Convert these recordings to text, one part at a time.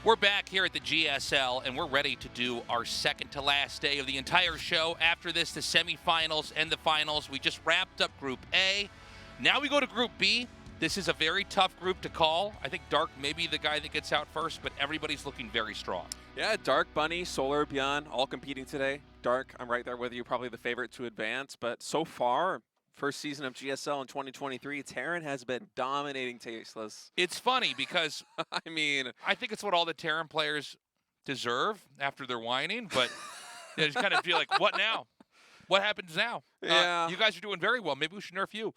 We're back here at the GSL, and we're ready to do our second to last day of the entire show. After this, the semifinals and the finals. We just wrapped up Group A. Now we go to Group B. This is a very tough group to call. I think Dark may be the guy that gets out first, but everybody's looking very strong. Yeah, Dark, Bunny, Solar, ByuN, all competing today. Dark, I'm right there with you, probably the favorite to advance. But so far, first season of GSL in 2023, Terran has been dominating Tasteless. It's funny because I mean, I think it's what all the Terran players deserve after their whining, but they just kind of feel like, what now? What happens now? Yeah. You guys are doing very well. Maybe we should nerf you.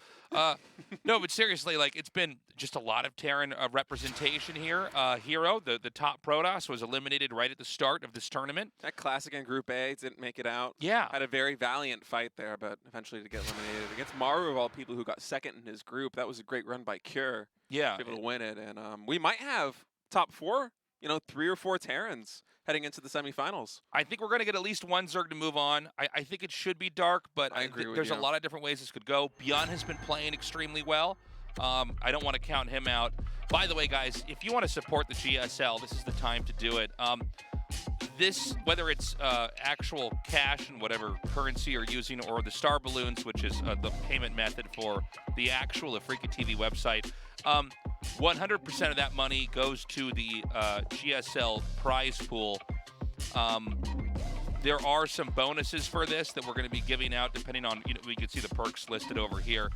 No, but seriously, like it's been just a lot of Terran representation here. Hero, the top Protoss, was eliminated right at the start of this tournament. That Classic in Group A didn't make it out. Yeah. Had a very valiant fight there, but eventually to get eliminated against Maru of all people who got second in his group. That was a great run by Cure. Yeah. To be able to win it. And we might have top four, 3 or 4 Terrans heading into the semifinals. I think we're going to get at least one Zerg to move on. I think it should be Dark, but I agree with there's you. a lot of different ways this could go. ByuN has been playing extremely well. I don't want to count him out. By the way, guys, if you want to support the GSL, this is the time to do it. This, whether it's actual cash and whatever currency you're using, or the Star Balloons, which is the payment method for the actual Afrika TV website, 100% of that money goes to the GSL prize pool. There are some bonuses for this that we're going to be giving out depending on, we can see the perks listed over here.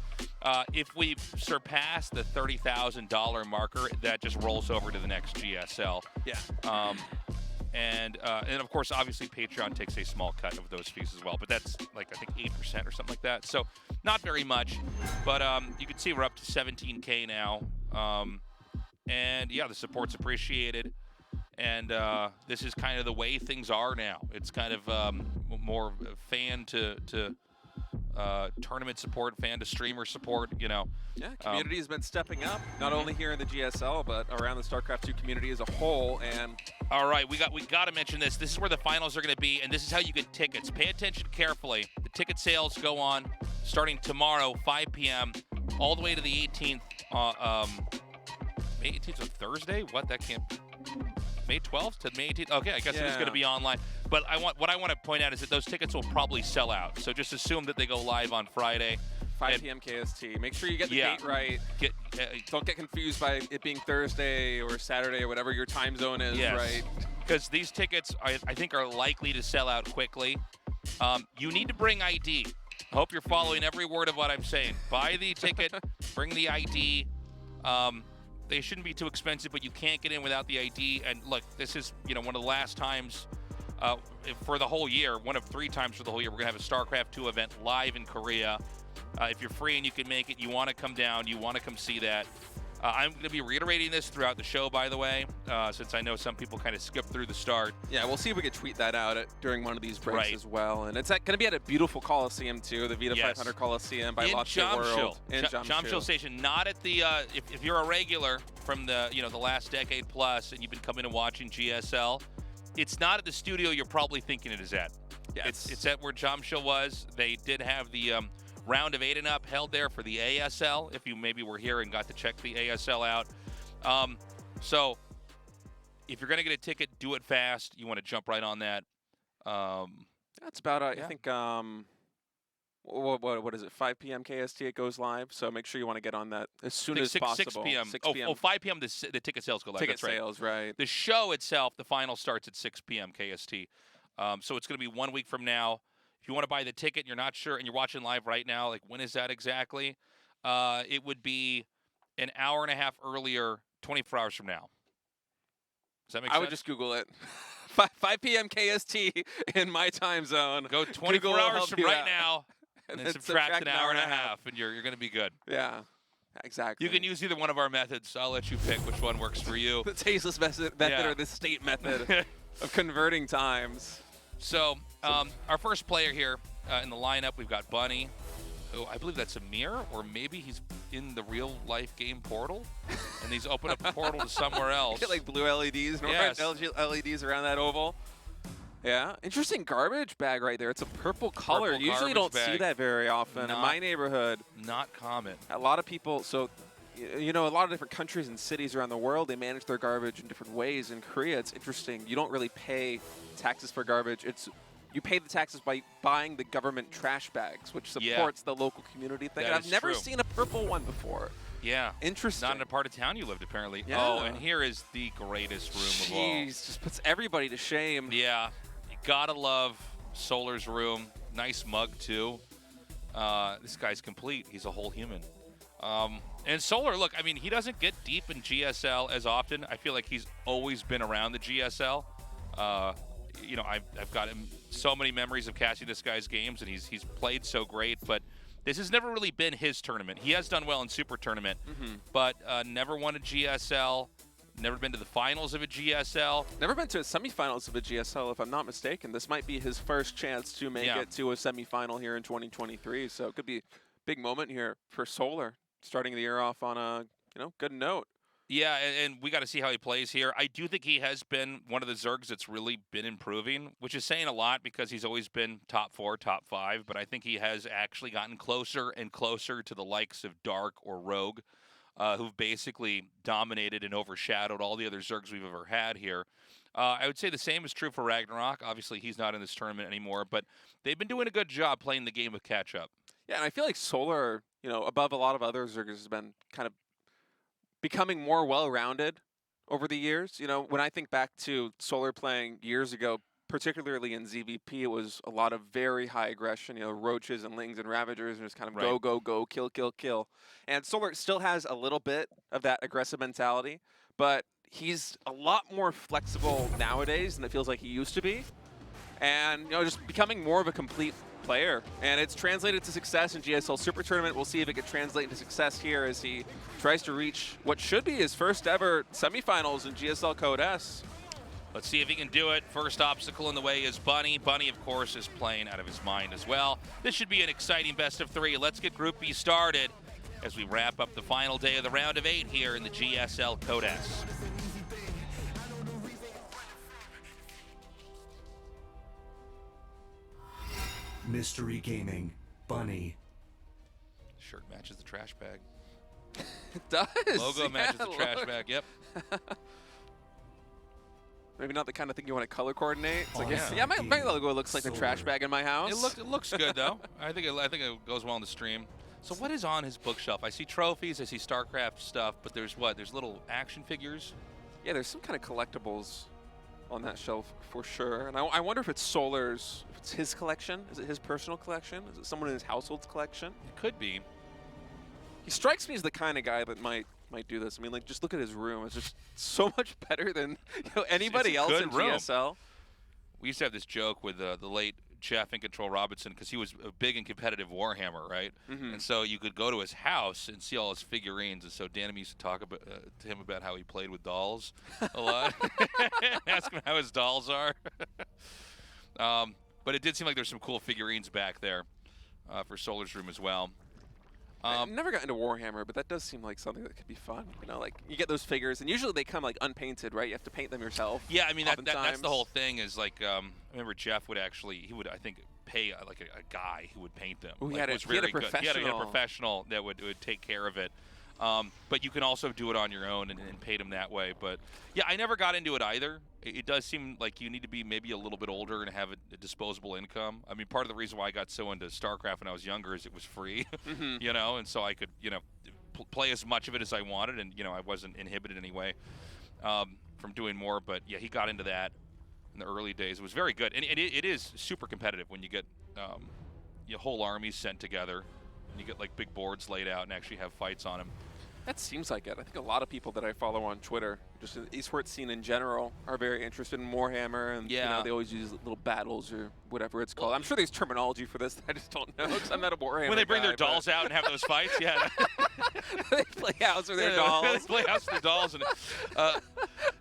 If we surpass the $30,000 marker, that just rolls over to the next GSL. Yeah. And of course, obviously, Patreon takes a small cut of those fees as well. But that's like, I think, 8% or something like that. So not very much. But you can see we're up to 17K now. And yeah, the support's appreciated. And this is kind of the way things are now. It's kind of more fan to tournament support, fan to streamer support, Yeah, community has been stepping up, not only here in the GSL, but around the StarCraft 2 community as a whole. And all right, we got to mention this. This is where the finals are going to be, and this is how you get tickets. Pay attention carefully. The ticket sales go on starting tomorrow, 5 p.m., all the way to the 18th. May 18th on Thursday? What? That can't. May 12th to May 18th? Okay, I guess it is going to be online. But what I want to point out is that those tickets will probably sell out. So just assume that they go live on Friday. 5 p.m. KST. Make sure you get the date right. Don't get confused by it being Thursday or Saturday or whatever your time zone is, right? Because these tickets, I think, are likely to sell out quickly. You need to bring ID. I hope you're following every word of what I'm saying. Buy the ticket, bring the ID. They shouldn't be too expensive, but you can't get in without the ID. And look, this is one of the last times for the whole year, one of 3 times for the whole year, we're going to have a StarCraft 2 event live in Korea. If you're free and you can make it, you want to come down, you want to come see that. I'm going to be reiterating this throughout the show, by the way, since I know some people kind of skip through the start. Yeah, we'll see if we can tweet that out during one of these breaks as well. And it's going to be at a beautiful Coliseum, too, the Vita 500 Coliseum by Lost World. In Jamshil Station, not at the, if you're a regular from the, the last decade plus and you've been coming and watching GSL, it's not at the studio you're probably thinking it is at. Yes. It's at where Jamshil was. They did have the round of 8 and up held there for the ASL, if you maybe were here and got to check the ASL out. So if you're going to get a ticket, do it fast. You want to jump right on that. That's about, I think, what is it, 5 p.m. KST it goes live, so make sure you want to get on that as soon as possible. 6 p.m. 6 p.m. Oh, 5 p.m. the ticket sales go live. Ticket That's sales, right. The show itself, the final starts at 6 p.m. KST. So it's going to be 1 week from now. If you want to buy the ticket and you're not sure and you're watching live right now, like when is that exactly? It would be an hour and a half earlier, 24 hours from now. Does that make sense? I would just Google it. 5 p.m. KST in my time zone. Go 24 hours from right now and then subtract an hour and a half and you're going to be good. Yeah, exactly. You can use either one of our methods. I'll let you pick which one works for you. The tasteless method or the state method of converting times. So our first player here in the lineup, we've got Bunny, who I believe that's a mirror, or maybe he's in the real life game Portal, and he's opened up a portal to somewhere else. Get like blue LEDs, orange LEDs around that oval. Yeah, interesting garbage bag right there. It's a purple color. Purple Usually don't bag. see that very often in my neighborhood. Not common. A lot of people, so you know, a lot of different countries and cities around the world, they manage their garbage in different ways. In Korea, it's interesting. You don't really pay taxes for garbage. You pay the taxes by buying the government trash bags, which supports the local community thing. And I've never seen a purple one before. Yeah. Interesting. Not in a part of town you lived, apparently. Yeah. Oh, and here is the greatest room of all. Jeez, just puts everybody to shame. Yeah. You gotta love Solar's room. Nice mug, too. This guy's complete. He's a whole human. And Solar, look, I mean, he doesn't get deep in GSL as often. I feel like he's always been around the GSL. You know, I've got so many memories of catching this guy's games, and he's played so great, but this has never really been his tournament. He has done well in Super Tournament, but never won a GSL, never been to the finals of a GSL. Never been to a semifinals of a GSL, if I'm not mistaken. This might be his first chance to make it to a semifinal here in 2023, so it could be a big moment here for Solar, starting the year off on a good note. Yeah, and we got to see how he plays here. I do think he has been one of the Zergs that's really been improving, which is saying a lot because he's always been top 4, top 5. But I think he has actually gotten closer and closer to the likes of Dark or Rogue, who've basically dominated and overshadowed all the other Zergs we've ever had here. I would say the same is true for Ragnarok. Obviously, he's not in this tournament anymore, but they've been doing a good job playing the game of catch-up. Yeah, and I feel like Solar, above a lot of other Zergs, has been kind of becoming more well-rounded over the years. When I think back to Solar playing years ago, particularly in ZVP, it was a lot of very high aggression, roaches and lings and ravagers, and just kind of go, go, go, kill, kill, kill. And Solar still has a little bit of that aggressive mentality, but he's a lot more flexible nowadays than it feels like he used to be. And, just becoming more of a complete player. And it's translated to success in GSL Super Tournament. We'll see if it can translate into success here as he tries to reach what should be his first ever semifinals in GSL Code S. Let's see if he can do it. First obstacle in the way is Bunny. Bunny, of course, is playing out of his mind as well. This should be an exciting best of 3. Let's get Group B started as we wrap up the final day of the round of 8 here in the GSL Code S. Mystery Gaming, Bunny. Shirt matches the trash bag. It does. Logo matches the trash bag, yep. Maybe not the kind of thing you want to color coordinate. It's like, yeah. yeah, my logo looks like the trash bag in my house. It looks good, though. I think it goes well in the stream. So what is on his bookshelf? I see trophies, I see StarCraft stuff, but there's what? There's little action figures? Yeah, there's some kind of collectibles on that shelf for sure. And I wonder if it's Solar's, if it's his collection. Is it his personal collection? Is it someone in his household's collection? It could be. He strikes me as the kind of guy that might do this. I mean, like, just look at his room. It's just so much better than anybody else in GSL. We used to have this joke with the late Jeff and Control Robinson because he was a big and competitive Warhammer, right? And so you could go to his house and see all his figurines. And so Dan used to talk about, to him about how he played with dolls a lot. Ask him how his dolls are. But it did seem like there's some cool figurines back there for Solar's room as well. I've never got into Warhammer, but that does seem like something that could be fun. Like, you get those figures, and usually they come, like, unpainted, right? You have to paint them yourself. Yeah, I mean, that's the whole thing is, like, I remember Jeff would actually, he would, I think, pay, like, a guy who would paint them. Ooh, like, he had a professional. He had a professional that would take care of it. But you can also do it on your own and paint them that way. But, yeah, I never got into it either. It does seem like you need to be maybe a little bit older and have a disposable income. I mean, part of the reason why I got so into StarCraft when I was younger is it was free, and so I could, play as much of it as I wanted, and, I wasn't inhibited anyway from doing more. But, yeah, he got into that in the early days. It was very good. And it is super competitive when you get whole armies sent together and you get, like, big boards laid out and actually have fights on them. That seems like it. I think a lot of people that I follow on Twitter, just in the esports scene in general, are very interested in Warhammer, and they always use little battles or whatever it's called. I'm sure there's terminology for this that I just don't know because I'm not a Warhammer When they bring their dolls out and have those fights, yeah. They play house with their dolls. They play house with their dolls. And,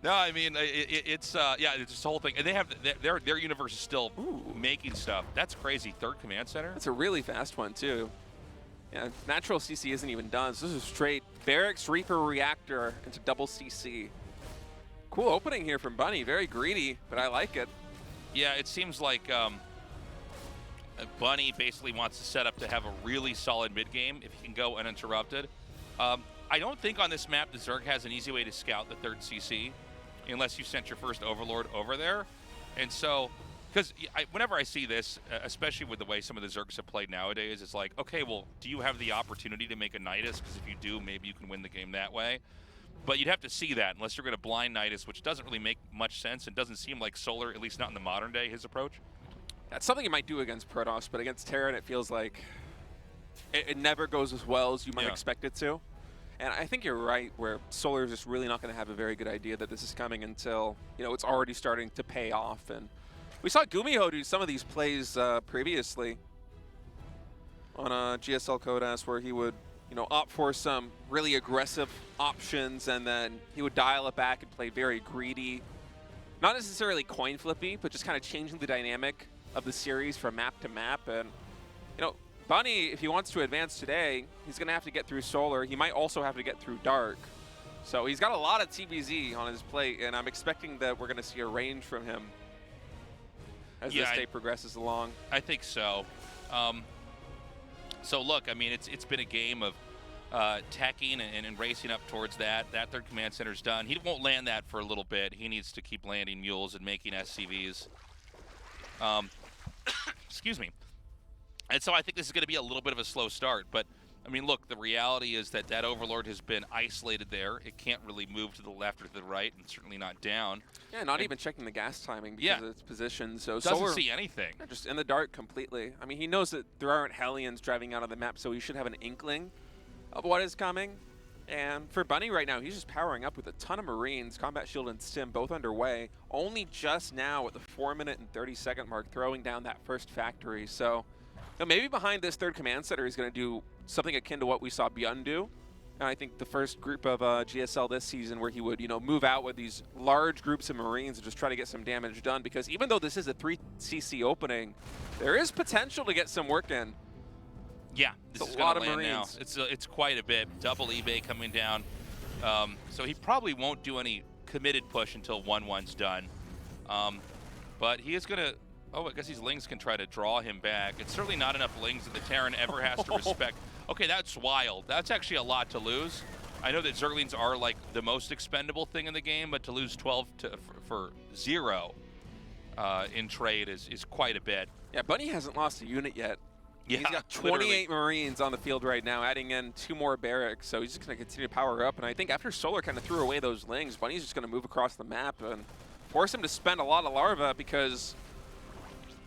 no, I mean, it's this whole thing. And they have their universe is still making stuff. That's crazy. Third Command Center? That's a really fast one, too. Yeah, natural CC isn't even done, so this is straight Barracks Reaper Reactor into double CC. Cool opening here from Bunny. Very greedy, but I like it. Yeah, it seems like Bunny basically wants to set up to have a really solid mid game if he can go uninterrupted. I don't think on this map the Zerg has an easy way to scout the 3rd CC unless you sent your first Overlord over there. And so, because whenever I see this, especially with the way some of the Zergs have played nowadays, it's like, okay, well, do you have the opportunity to make a Nidus? Because if you do, maybe you can win the game that way. But you'd have to see that unless you're going to blind Nidus, which doesn't really make much sense and doesn't seem like Solar, at least not in the modern day, his approach. That's something you might do against Protoss, but against Terran, it feels like it never goes as well as you might expect it to. And I think you're right, where Solar is just really not going to have a very good idea that this is coming until, you know, it's already starting to pay off. And we saw Gumiho do some of these plays previously on GSL Codas, where he would, you know, opt for some really aggressive options, and then he would dial it back and play very greedy. Not necessarily coin flippy, but just kind of changing the dynamic of the series from map to map. And, you know, Bunny, if he wants to advance today, he's going to have to get through Solar. He might also have to get through Dark. So he's got a lot of TBZ on his plate, and I'm expecting that we're going to see a range from him as this day progresses along. I think so. So look, I mean, it's been a game of teching and racing up towards that. That 3rd command center's done. He won't land that for a little bit. He needs to keep landing mules and making SCVs. Excuse me. And so I think this is going to be a little bit of a slow start. But, I mean, look, the reality is that that Overlord has been isolated there. It can't really move to the left or to the right, and certainly not down. Yeah, not even checking the gas timing because of its position. So doesn't Solar, see anything. Just in the dark completely. I mean, he knows that there aren't Hellions driving out of the map, so he should have an inkling of what is coming. And for Bunny right now, he's just powering up with a ton of Marines, Combat Shield and Stim both underway. Only just now at the 4-minute and 30-second mark throwing down that first factory. So you know, maybe behind this 3rd command center he's going to do something akin to what we saw ByuN do. And I think the first group of GSL this season where he would, you know, move out with these large groups of Marines and just try to get some damage done. Because even though this is a 3CC opening, there is potential to get some work in. Yeah, this is a lot of Marines. Now. It's quite a bit. Double eBay coming down. So he probably won't do any committed push until 1-1's done. But he is going to... Oh, I guess these Lings can try to draw him back. It's certainly not enough Lings that the Terran ever has to respect. Okay, that's wild. That's actually a lot to lose. I know that Zerglings are like the most expendable thing in the game, but to lose 12 for 0 in trade is quite a bit. Yeah, Bunny hasn't lost a unit yet. Yeah, he's got 28 Marines on the field right now, adding in 2 more barracks, so he's just going to continue to power up. And I think after Solar kind of threw away those Lings, Bunny's just going to move across the map and force him to spend a lot of larva, because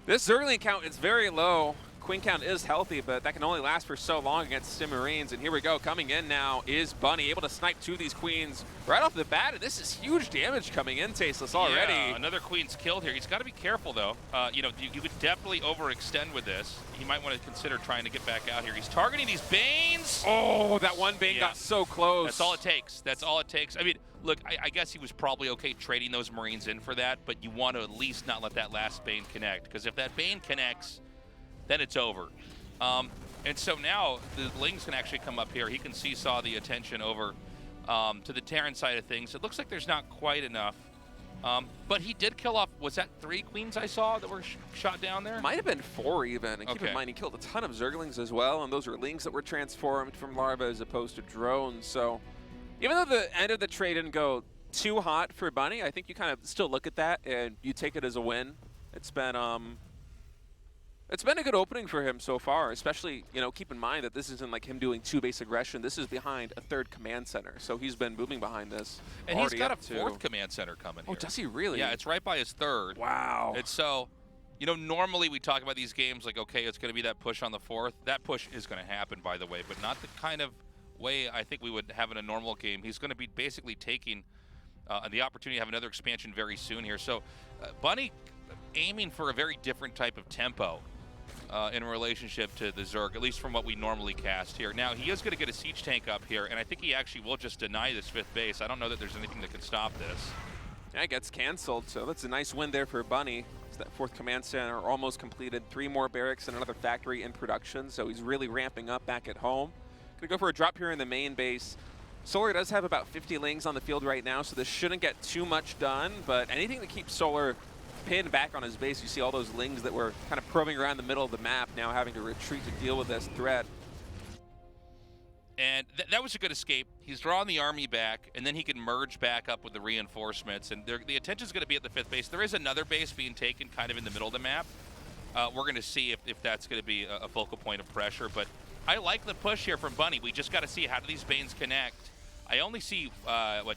this Zergling count is very low. Queen count is healthy, but that can only last for so long against Stim Marines. And here we go, coming in now is Bunny, able to snipe 2 of these Queens right off the bat. And this is huge damage coming in, Tasteless, already. Yeah, another Queen's killed here. He's got to be careful, though. You know, you could definitely overextend with this. He might want to consider trying to get back out here. He's targeting these Banes. Oh, that one Bane got so close. That's all it takes. That's all it takes. I mean, look, I guess he was probably okay trading those Marines in for that, but you want to at least not let that last Bane connect, because if that Bane connects, then it's over. And so now the Lings can actually come up here. He can seesaw the attention over to the Terran side of things. It looks like there's not quite enough. But he did kill off, was that 3 Queens I saw that were shot down there? Might have been 4 even. And keep in mind, he killed a ton of Zerglings as well, and those were Lings that were transformed from larvae as opposed to drones. So even though the end of the trade didn't go too hot for Bunny, I think you kind of still look at that and you take it as a win. It's been a good opening for him so far, especially, you know, keep in mind that this isn't like him doing 2 base aggression. This is behind a 3rd command center, so he's been moving behind this. And he's got a 4th command center coming here. Oh, does he really? Yeah, it's right by his 3rd. Wow. And so, you know, normally we talk about these games like, okay, it's going to be that push on the 4th. That push is going to happen, by the way, but not the kind of way I think we would have in a normal game. He's going to be basically taking the opportunity to have another expansion very soon here. So, Bunny aiming for a very different type of tempo in relationship to the Zerg, at least from what we normally cast here. Now, he is going to get a siege tank up here, and I think he actually will just deny this 5th base. I don't know that there's anything that can stop this. Yeah, it gets canceled, so that's a nice win there for Bunny. It's that 4th command center almost completed, 3 more barracks and another factory in production, so he's really ramping up back at home. Gonna go for a drop here in the main base. Solar does have about 50 Lings on the field right now, so this shouldn't get too much done, but anything to keep Solar pinned back on his base. You see all those Lings that were kind of probing around the middle of the map now having to retreat to deal with this threat. And that was a good escape. He's drawing the army back, and then he can merge back up with the reinforcements. And the attention's going to be at the 5th base. There is another base being taken kind of in the middle of the map. We're going to see if that's going to be a focal point of pressure. But I like the push here from Bunny. We just got to see how do these Banes connect. I only see,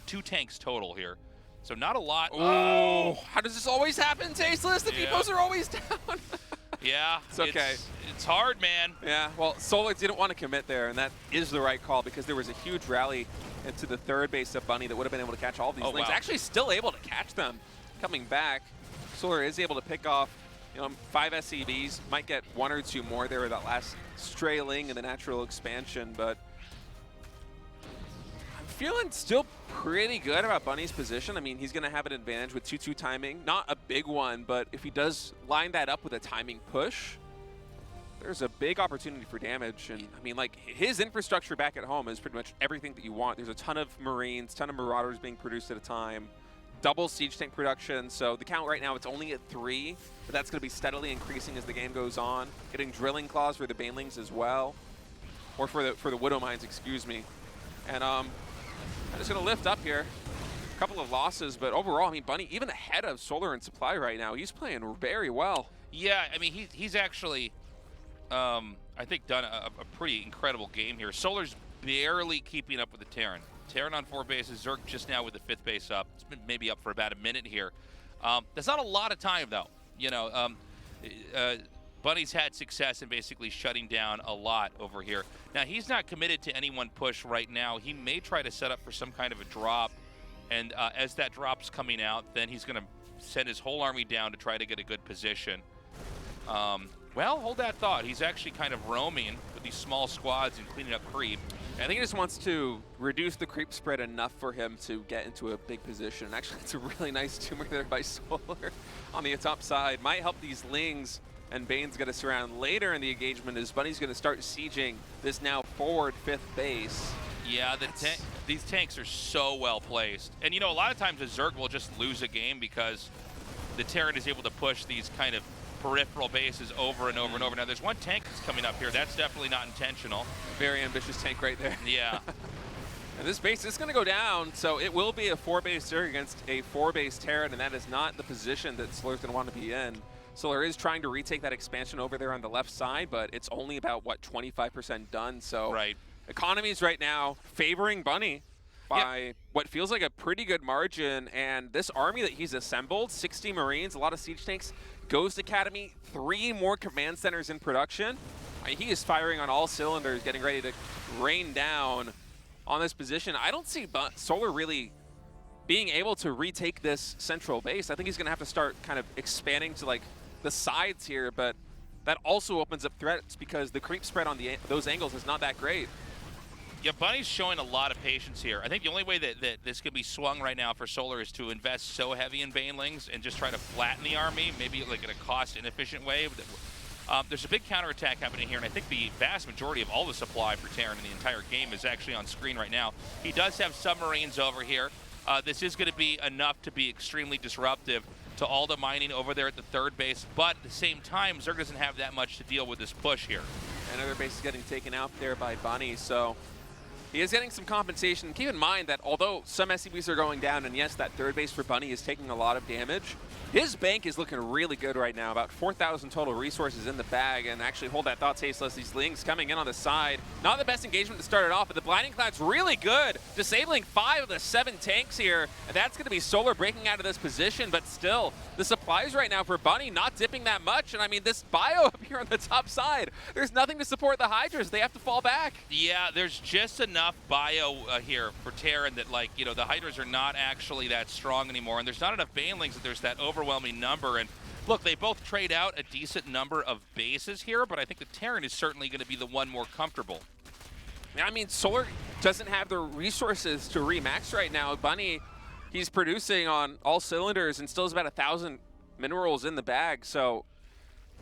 2 tanks total here. So not a lot. Oh, how does this always happen, Tasteless? The Yeah. depots are always down. Yeah. It's okay. It's hard, man. Yeah, well, Solar didn't want to commit there, and that is the right call because there was a huge rally into the 3rd base of Bunny that would have been able to catch all these links. Wow. Actually still able to catch them coming back. Solar is able to pick off 5 SCVs, might get 1 or 2 more there with that last stray ling in the natural expansion, but I'm feeling still pretty good about Bunny's position. I mean, he's going to have an advantage with 2-2 timing. Not a big one, but if he does line that up with a timing push, there's a big opportunity for damage. And I mean, like, his infrastructure back at home is pretty much everything that you want. There's a ton of Marines, ton of Marauders being produced at a time, double siege tank production. So the count right now, it's only at 3, but that's going to be steadily increasing as the game goes on. Getting drilling claws for the Banelings as well, or for the Widow Mines, excuse me. And I'm just going to lift up here. A couple of losses, but overall, I mean, Bunny even ahead of Solar and Supply right now. He's playing very well. Yeah, I mean, he's actually, I think, done a pretty incredible game here. Solar's barely keeping up with the Terran. Terran on 4 bases, Zerg just now with the 5th base up. It's been maybe up for about a minute here. That's not a lot of time, though. Bunny's had success in basically shutting down a lot over here. Now, he's not committed to any one push right now. He may try to set up for some kind of a drop, and as that drop's coming out, then he's going to send his whole army down to try to get a good position. Well, hold that thought. He's actually kind of roaming with these small squads and cleaning up creep. I think he just wants to reduce the creep spread enough for him to get into a big position. Actually, it's a really nice tumor there by Solar on the top side. Might help these Lings and Bane's going to surround later in the engagement as Bunny's going to start sieging this now forward 5th base. Yeah, these tanks are so well placed. And, a lot of times a Zerg will just lose a game because the Terran is able to push these kind of peripheral bases over and over and over. Now, there's one tank that's coming up here. That's definitely not intentional. Very ambitious tank right there. Yeah. And this base is going to go down, so it will be a 4-base Zerg against a 4-base Terran, and that is not the position that Solar's going to want to be in. Solar is trying to retake that expansion over there on the left side, but it's only about, 25% done. So Right. Economies right now favoring Bunny by what feels like a pretty good margin. And this army that he's assembled, 60 Marines, a lot of siege tanks, Ghost Academy, 3 more command centers in production. I mean, he is firing on all cylinders, getting ready to rain down on this position. I don't see Solar really being able to retake this central base. I think he's going to have to start kind of expanding to like the sides here, but that also opens up threats because the creep spread on those angles is not that great. Yeah, Bunny's showing a lot of patience here. I think the only way that this could be swung right now for Solar is to invest so heavy in Banelings and just try to flatten the army, maybe like in a cost-inefficient way. There's a big counterattack happening here, and I think the vast majority of all the supply for Terran in the entire game is actually on screen right now. He does have submarines over here. This is going to be enough to be extremely disruptive to all the mining over there at the 3rd base, but at the same time, Zerg doesn't have that much to deal with this push here. Another base is getting taken out there by Bunny, so he is getting some compensation. Keep in mind that although some SCVs are going down, and yes, that 3rd base for Bunny is taking a lot of damage, his bank is looking really good right now. About 4,000 total resources in the bag, and actually hold that thought, Tasteless. These Lings coming in on the side. Not the best engagement to start it off, but the Blinding Cloud's really good, disabling 5 of the 7 tanks here, and that's going to be Solar breaking out of this position, but still, the supplies right now for Bunny not dipping that much, and I mean, this bio up here on the top side, there's nothing to support the Hydras. They have to fall back. Yeah, there's just enough bio here for Terran that, like, the Hydras are not actually that strong anymore, and there's not enough Banelings that there's that overwhelming number. And look, they both trade out a decent number of bases here, but I think the Terran is certainly going to be the one more comfortable. I mean, Solar doesn't have the resources to remax right now. Bunny, he's producing on all cylinders and still has about 1,000 minerals in the bag, so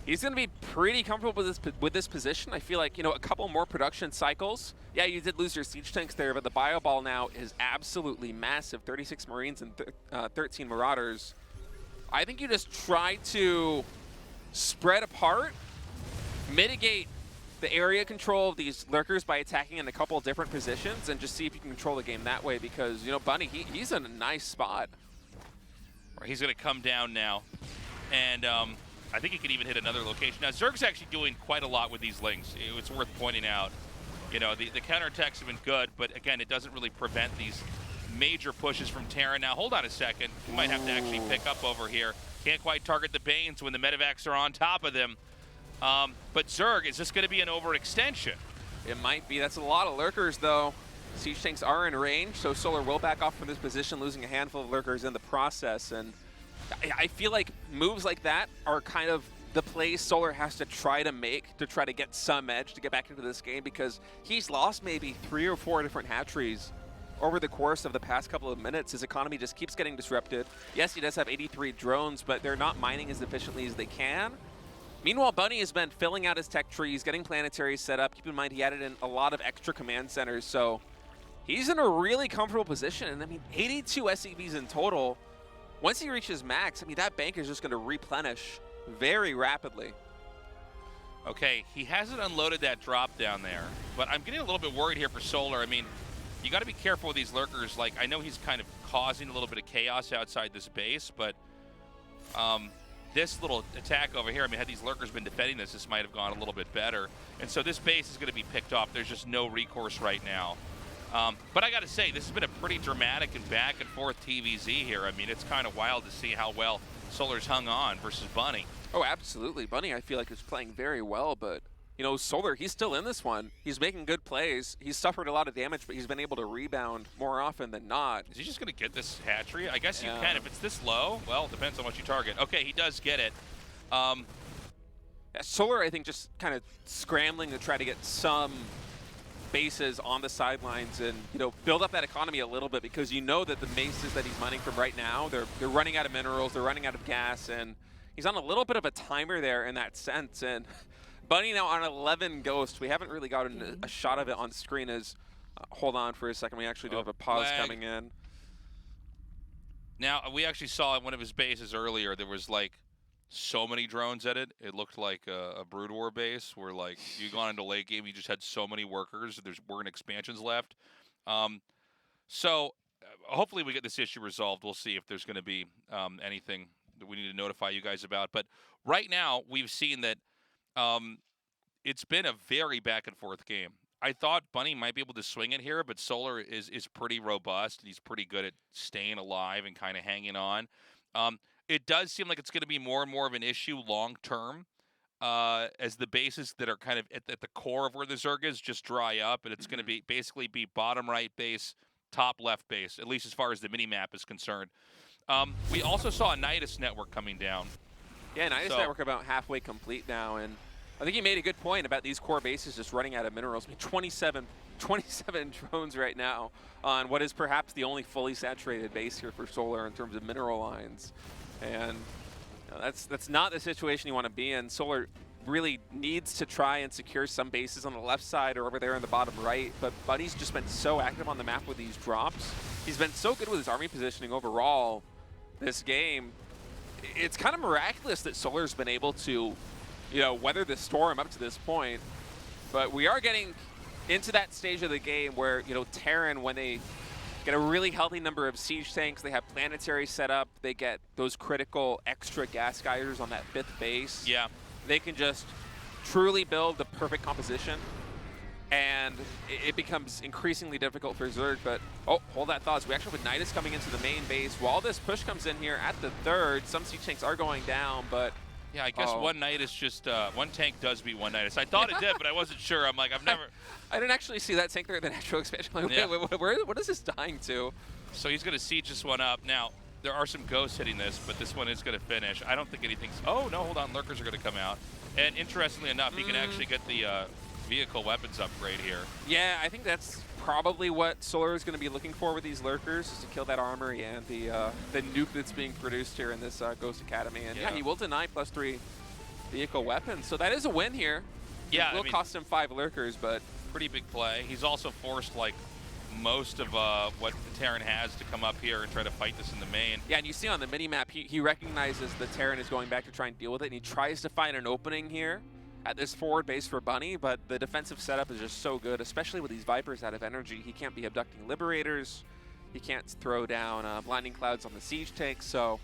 he's going to be pretty comfortable with this position. I feel like, a couple more production cycles. Yeah, you did lose your siege tanks there, but the bio ball now is absolutely massive. 36 Marines and 13 Marauders. I think you just try to spread apart, mitigate the area control of these lurkers by attacking in a couple of different positions and just see if you can control the game that way because, you know, Bunny, he's in a nice spot. He's going to come down now, and I think he could even hit another location. Now, Zerg's actually doing quite a lot with these links. It's worth pointing out. You know, the counterattacks have been good, but again, it doesn't really prevent these major pushes from Terran. Now, hold on a second. We might have to actually pick up over here. Can't quite target the Banes when the medevacs are on top of them. But Zerg, is this going to be an overextension? It might be. That's a lot of lurkers, though. Siege tanks are in range, so Solar will back off from this position, losing a handful of lurkers in the process. And I feel like moves like that are kind of the plays Solar has to try to make to try to get some edge to get back into this game, because he's lost maybe 3 or 4 different hatcheries over the course of the past couple of minutes. His economy just keeps getting disrupted. Yes, he does have 83 drones, but they're not mining as efficiently as they can. Meanwhile, Bunny has been filling out his tech trees, getting planetaries set up. Keep in mind, he added in a lot of extra command centers, so he's in a really comfortable position. And I mean, 82 SCVs in total. Once he reaches max, I mean, that bank is just going to replenish very rapidly. Okay, he hasn't unloaded that drop down there, but I'm getting a little bit worried here for Solar. I mean, you got to be careful with these lurkers. Like, I know he's kind of causing a little bit of chaos outside this base, but this little attack over here, I mean, had these lurkers been defending this might have gone a little bit better. And so this base is going to be picked off. There's just no recourse right now. But I got to say, this has been a pretty dramatic and back and forth TVZ here. I mean, it's kind of wild to see how well Solar's hung on versus Bunny. Oh, absolutely. Bunny, I feel like, is playing very well, but, you know, Solar, he's still in this one. He's making good plays. He's suffered a lot of damage, but he's been able to rebound more often than not. Is he just going to get this hatchery? I guess you can. If it's this low, well, it depends on what you target. Okay, he does get it. Solar, I think, just kind of scrambling to try to get some bases on the sidelines and, you know, build up that economy a little bit, because you know that the bases that he's mining from right now, they're running out of minerals, they're running out of gas, and he's on a little bit of a timer there in that sense. And Bunny now on 11 Ghost. We haven't really gotten a shot of it on screen. As hold on for a second, we actually do have a pause coming in. Now, we actually saw one of his bases earlier. There was like so many drones at it. It looked like a Brood War base where, like, you gone into late game, you just had so many workers. There weren't expansions left. So hopefully we get this issue resolved. We'll see if there's going to be anything that we need to notify you guys about. But right now, we've seen that it's been a very back and forth game. I thought Bunny might be able to swing it here, but Solar is pretty robust. He's pretty good at staying alive and kind of hanging on. It does seem like it's going to be more and more of an issue long term as the bases that are kind of at the core of where the Zerg is just dry up, and it's going to be basically be bottom right base, top left base, at least as far as the mini-map is concerned. We also saw a Nidus network coming down. Yeah, Nidus network about halfway complete now, and I think he made a good point about these core bases just running out of minerals. I mean, 27 drones right now on what is perhaps the only fully saturated base here for Solar in terms of mineral lines. And you know, that's not the situation you want to be in. Solar really needs to try and secure some bases on the left side or over there in the bottom right, but Bunny's just been so active on the map with these drops. He's been so good with his army positioning overall this game. It's kind of miraculous that Solar's been able to, you know, weather the storm up to this point. But we are getting into that stage of the game where, you know, Terran, when they get a really healthy number of siege tanks, they have planetary set up, they get those critical extra gas geysers on that 5th base. Yeah. They can just truly build the perfect composition, and it becomes increasingly difficult for Zerg. But, oh, hold that thought. So we actually have Nidus coming into the main base. While this push comes in here at the 3rd, some siege tanks are going down, but yeah, I guess one Nidus just, one tank does beat one Nidus. I thought it did, but I wasn't sure. I'm like, I've never... I didn't actually see that tank there at the natural expansion. Like, yeah. what is this dying to? So he's going to siege this one up. Now, there are some ghosts hitting this, but this one is going to finish. I don't think anything's... Oh, no, hold on. Lurkers are going to come out. And interestingly enough, he can actually get the vehicle weapons upgrade here. Yeah, I think that's probably what Solar is going to be looking for with these lurkers, is to kill that armory and the nuke that's being produced here in this Ghost Academy. And yeah, he will deny +3 vehicle weapons. So that is a win here. Yeah, it will cost him 5 lurkers, but pretty big play. He's also forced like most of what the Terran has to come up here and try to fight this in the main. Yeah, and you see on the mini-map, he recognizes the Terran is going back to try and deal with it, and he tries to find an opening here at this forward base for Bunny, but the defensive setup is just so good, especially with these Vipers out of energy. He can't be abducting Liberators. He can't throw down Blinding Clouds on the Siege tank, so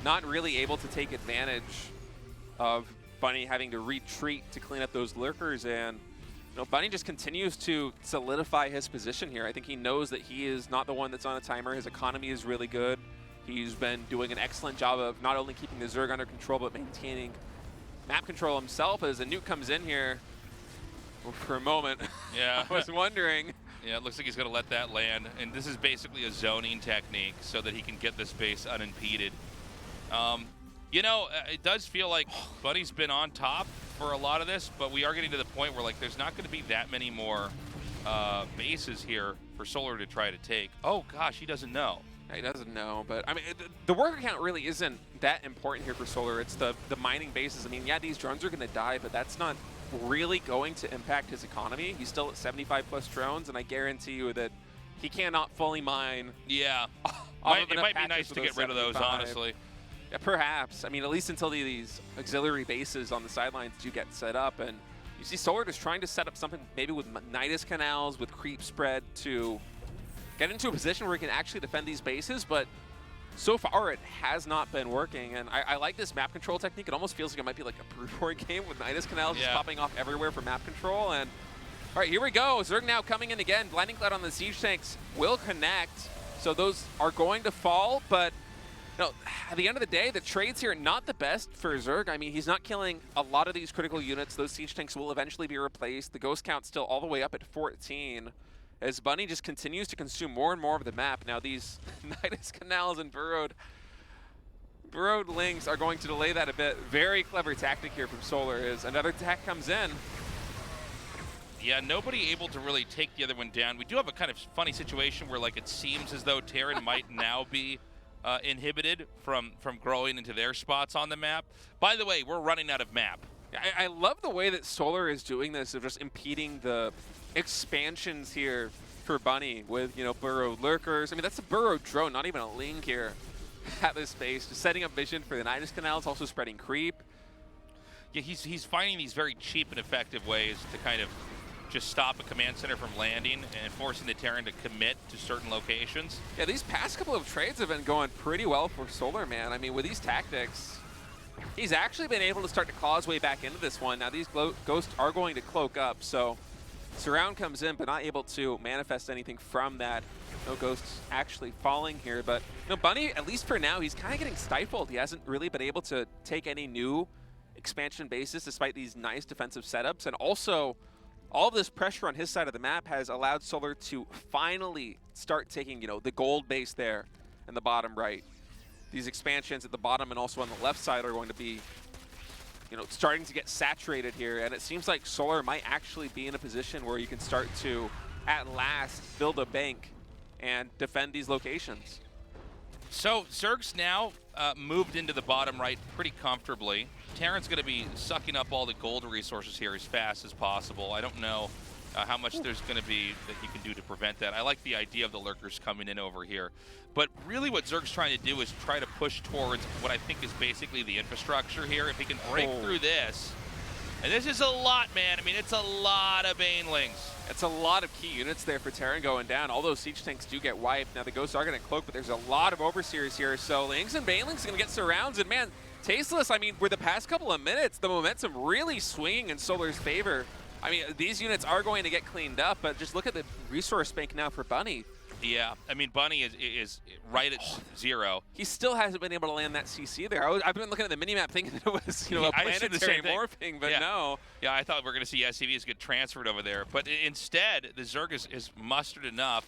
not really able to take advantage of Bunny having to retreat to clean up those Lurkers, and Bunny just continues to solidify his position here. I think he knows that he is not the one that's on a timer. His economy is really good. He's been doing an excellent job of not only keeping the Zerg under control, but maintaining map control himself as a nuke comes in here. For a moment, Yeah. I was wondering. Yeah, it looks like he's going to let that land. And this is basically a zoning technique so that he can get this base unimpeded. It does feel like Bunny's been on top for a lot of this, but we are getting to the point where like there's not going to be that many more bases here for Solar to try to take. Oh gosh, he doesn't know. He doesn't know, but I mean, the worker count really isn't that important here for Solar. It's the mining bases. I mean, yeah, these drones are going to die, but that's not really going to impact his economy. He's still at 75 plus drones, and I guarantee you that he cannot fully mine. Yeah, it might be nice to get rid of those, honestly. Yeah, perhaps. I mean, at least until these auxiliary bases on the sidelines do get set up, and you see Solar just trying to set up something maybe with Nidus canals, with creep spread to get into a position where he can actually defend these bases, but so far it has not been working, and I like this map control technique. It almost feels like it might be like a brute war game with Nidus canals just popping off everywhere for map control. And all right, here we go. Zerg now coming in again. Blinding Cloud on the siege tanks will connect, so those are going to fall, but at the end of the day, the trades here are not the best for Zerg. I mean, he's not killing a lot of these critical units. Those siege tanks will eventually be replaced. The ghost count's still all the way up at 14. As Bunny just continues to consume more and more of the map. Now these Nidus canals and burrowed links are going to delay that a bit. Very clever tactic here from Solar as another attack comes in. Yeah, nobody able to really take the other one down. We do have a kind of funny situation where like it seems as though Terran might now be inhibited from growing into their spots on the map. By the way, we're running out of map. I love the way that Solar is doing this, of just impeding the expansions here for Bunny with, burrowed lurkers. I mean, that's a burrowed drone, not even a link here at this base. Just setting up vision for the Nidus canals, also spreading creep. Yeah, he's finding these very cheap and effective ways to kind of just stop a command center from landing and forcing the Terran to commit to certain locations. Yeah, these past couple of trades have been going pretty well for Solar, man. I mean, with these tactics, he's actually been able to start to claw his way back into this one. Now, these ghosts are going to cloak up, so Surround comes in, but not able to manifest anything from that. No ghosts actually falling here, but Bunny, at least for now, he's kind of getting stifled. He hasn't really been able to take any new expansion bases despite these nice defensive setups, and also all of this pressure on his side of the map has allowed Solar to finally start taking, the gold base there in the bottom right. These expansions at the bottom and also on the left side are going to be, starting to get saturated here. And it seems like Solar might actually be in a position where you can start to, at last, build a bank and defend these locations. So Zerg's now moved into the bottom right pretty comfortably. Terran's going to be sucking up all the gold resources here as fast as possible. I don't know how much there's going to be that he can do to prevent that. I like the idea of the lurkers coming in over here. But really what Zerg's trying to do is try to push towards what I think is basically the infrastructure here. If he can break through this, and this is a lot, man. I mean, it's a lot of Banelings. It's a lot of key units there for Terran going down. All those siege tanks do get wiped. Now the ghosts are going to cloak, but there's a lot of overseers here. So Lings and Banelings are going to get surrounds, and man, Tasteless, I mean, for the past couple of minutes, the momentum really swinging in Solar's favor. I mean, these units are going to get cleaned up, but just look at the resource bank now for Bunny. Yeah, I mean, Bunny is right at 0. He still hasn't been able to land that CC there. I've been looking at the minimap thinking that it was, a planetary morphing, but no. Yeah, I thought we were going to see SCVs get transferred over there. But instead, the Zerg is mustered enough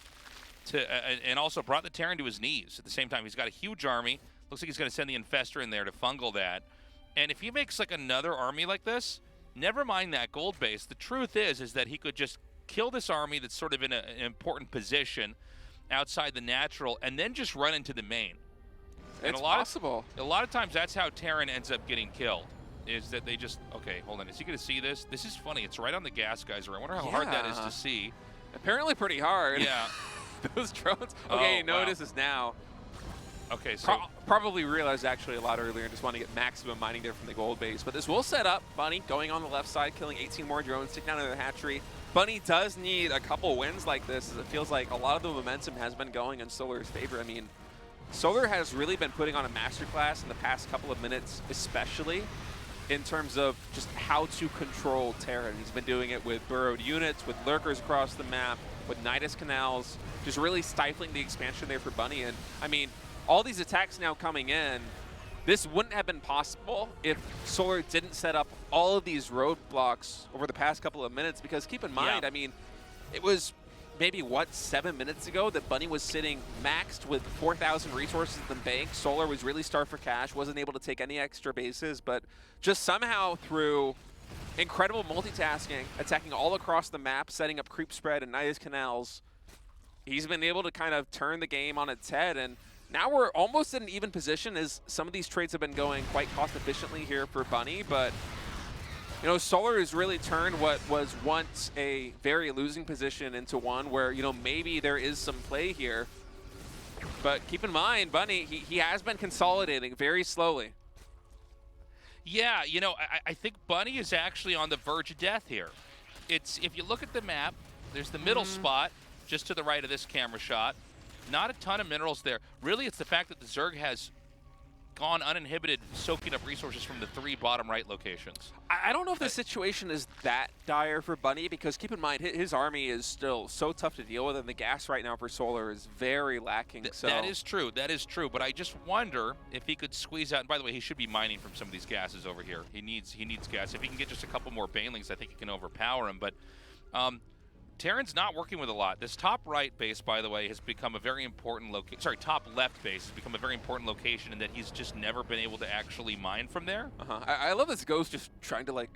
to, and also brought the Terran to his knees at the same time. He's got a huge army. Looks like he's going to send the Infestor in there to fungal that. And if he makes like another army like this, never mind that gold base. The truth is that he could just kill this army that's sort of in an important position outside the natural and then just run into the main. And it's possible. A lot of times that's how Terran ends up getting killed, is that they just, okay, hold on. Is he going to see this? This is funny. It's right on the gas geyser. I wonder how hard that is to see. Apparently pretty hard. Yeah. Those drones. Okay, he notices now. Okay, so Probably realized actually a lot earlier and just want to get maximum mining there from the gold base. But this will set up Bunny going on the left side, killing 18 more drones, sticking down in the hatchery. Bunny does need a couple wins like this, as it feels like a lot of the momentum has been going in Solar's favor. I mean, Solar has really been putting on a masterclass in the past couple of minutes, especially in terms of just how to control Terran. He's been doing it with burrowed units, with lurkers across the map, with Nidus canals, just really stifling the expansion there for Bunny. And I mean, all these attacks now coming in, this wouldn't have been possible if Solar didn't set up all of these roadblocks over the past couple of minutes, because keep in mind, I mean, it was maybe, 7 minutes ago that Bunny was sitting maxed with 4,000 resources in the bank. Solar was really starved for cash, wasn't able to take any extra bases, but just somehow through incredible multitasking, attacking all across the map, setting up creep spread and Nidus canals, he's been able to kind of turn the game on its head. And now we're almost in an even position, as some of these trades have been going quite cost efficiently here for Bunny, but you know, Solar has really turned what was once a very losing position into one where, you know, maybe there is some play here. But keep in mind, Bunny, he has been consolidating very slowly. yeah, you know, I think Bunny is actually on the verge of death here. It's, if you look at the map, there's the middle spot just to the right of this camera shot. Not a ton of minerals there. Really, it's the fact that the Zerg has gone uninhibited, soaking up resources from the 3 bottom right locations. I don't know if the situation is that dire for Bunny, because keep in mind, his army is still so tough to deal with, and the gas right now for Solar is very lacking. So That is true. That is true. But I just wonder if he could squeeze out. And by the way, he should be mining from some of these gases over here. He needs gas. If he can get just a couple more banelings, I think he can overpower him. But Terran's not working with a lot. This top right base, by the way, has become a very important location. Sorry, top left base has become a very important location in that he's just never been able to actually mine from there. I love this Ghost just trying to like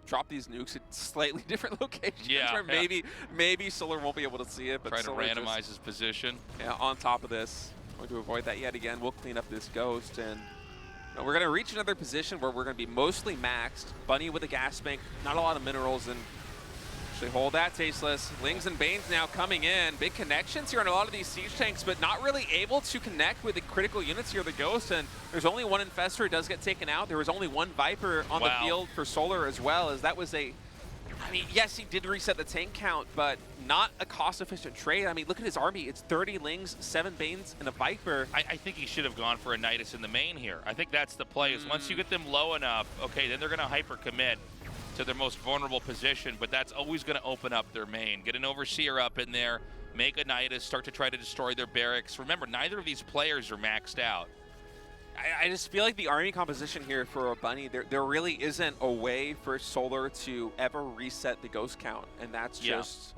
drop these nukes at slightly different locations. Where maybe Solar won't be able to see it, but try to Solar randomize his position. Yeah, on top of this, going to avoid that yet again. We'll clean up this Ghost, and we're going to reach another position where we're going to be mostly maxed. Bunny with a gas bank, not a lot of minerals, and actually hold that, Tasteless. Lings and Banes now coming in. Big connections here on a lot of these siege tanks, but not really able to connect with the critical units here, the Ghost, and there's only one Infestor who does get taken out. There was only one Viper on the field for Solar as well, as that was a, I mean, yes, he did reset the tank count, but not a cost-efficient trade. I mean, look at his army. It's 30 Lings, 7 Banes, and a Viper. I think he should have gone for a Nidus in the main here. I think that's the play, is once you get them low enough, okay, then they're going to hyper-commit to their most vulnerable position, but that's always going to open up their main. Get an Overseer up in there, make a Nidus, start to try to destroy their barracks. Remember, neither of these players are maxed out. I just feel like the army composition here for a Bunny, there really isn't a way for Solar to ever reset the Ghost count, and that's just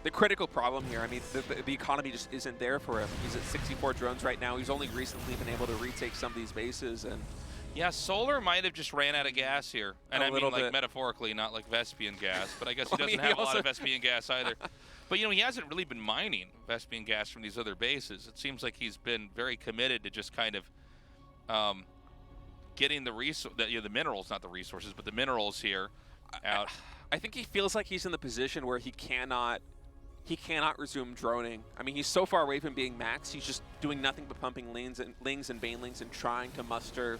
the critical problem here. I mean, the economy just isn't there for him. He's at 64 drones right now. He's only recently been able to retake some of these bases, and yeah, Solar might have just ran out of gas here. And I mean, like, bit. metaphorically, not like Vespian gas, but I guess he doesn't have a lot of Vespian gas either. But, you know, he hasn't really been mining Vespian gas from these other bases. It seems like he's been very committed to just kind of getting the minerals, not the resources, but the minerals here out. I think he feels like he's in the position where he cannot resume droning. I mean, he's so far away from being max. He's just doing nothing but pumping Lings and Banelings and trying to muster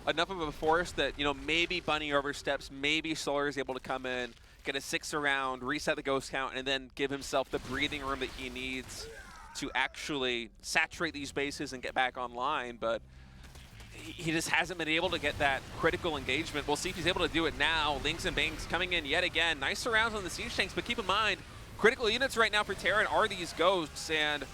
enough of a force that, you know, maybe Bunny oversteps, maybe Solar is able to come in, get a 6 around, reset the Ghost count, and then give himself the breathing room that he needs to actually saturate these bases and get back online. But he just hasn't been able to get that critical engagement. We'll see if he's able to do it now. Lings and Bangs coming in yet again. Nice surrounds on the siege tanks, but keep in mind, critical units right now for Terran are these Ghosts, and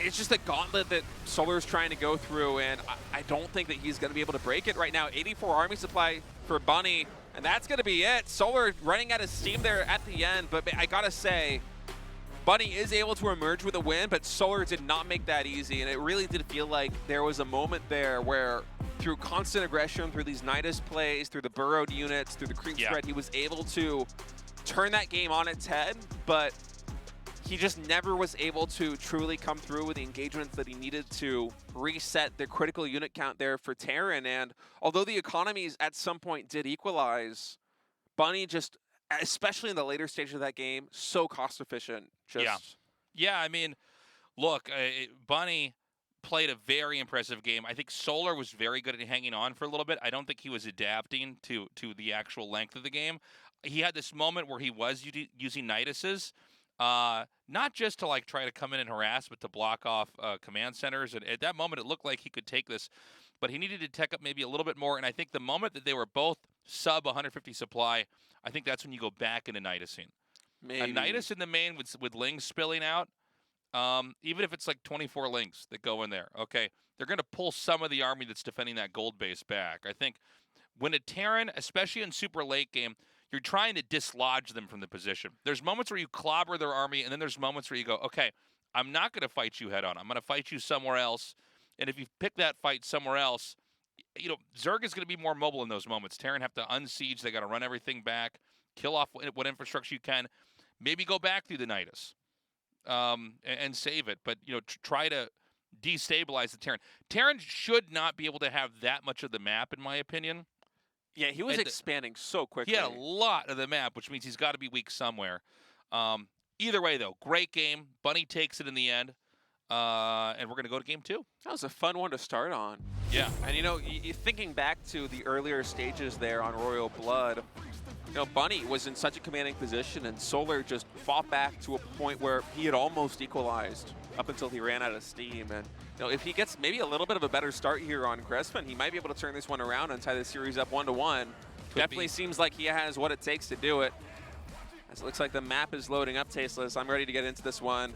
it's just a gauntlet that Solar is trying to go through, and I don't think that he's going to be able to break it right now. 84 army supply for Bunny, and that's going to be it. Solar running out of steam there at the end, but I got to say, Bunny is able to emerge with a win, but Solar did not make that easy, and it really did feel like there was a moment there where through constant aggression, through these Nidus plays, through the burrowed units, through the creep spread, he was able to turn that game on its head, but he just never was able to truly come through with the engagements that he needed to reset the critical unit count there for Terran. And although the economies at some point did equalize, Bunny just, especially in the later stage of that game, so cost efficient. Yeah, I mean, look, Bunny played a very impressive game. I think Solar was very good at hanging on for a little bit. I don't think he was adapting to the actual length of the game. He had this moment where he was using Nidases, not just to like try to come in and harass, but to block off command centers. And at that moment, it looked like he could take this, but he needed to tech up maybe a little bit more. And I think the moment that they were both sub 150 supply, I think that's when you go back into Nidasing. A Nidus in the main with Lings spilling out, even if it's like 24 Lings that go in there, okay, they're going to pull some of the army that's defending that gold base back. I think when a Terran, especially in super late game, you're trying to dislodge them from the position. There's moments where you clobber their army, and then there's moments where you go, okay, I'm not going to fight you head on. I'm going to fight you somewhere else. And if you pick that fight somewhere else, you know, Zerg is going to be more mobile in those moments. Terran have to unsiege. They got to run everything back, kill off what infrastructure you can, maybe go back through the Nidus and save it. But, you know, try to destabilize the Terran. Terran should not be able to have that much of the map, in my opinion. Yeah, he was expanding so quickly. He had a lot of the map, which means he's got to be weak somewhere. Either way, though, great game. Bunny takes it in the end, and we're going to go to game 2. That was a fun one to start on. Yeah. And, you know, thinking back to the earlier stages there on Royal Blood, you know, Bunny was in such a commanding position, and Solar just fought back to a point where he had almost equalized up until he ran out of steam. And you know, if he gets maybe a little bit of a better start here on Crespin, he might be able to turn this one around and tie the series up 1-1. Definitely seems like he has what it takes to do it. As it looks like the map is loading up, Tasteless. I'm ready to get into this one.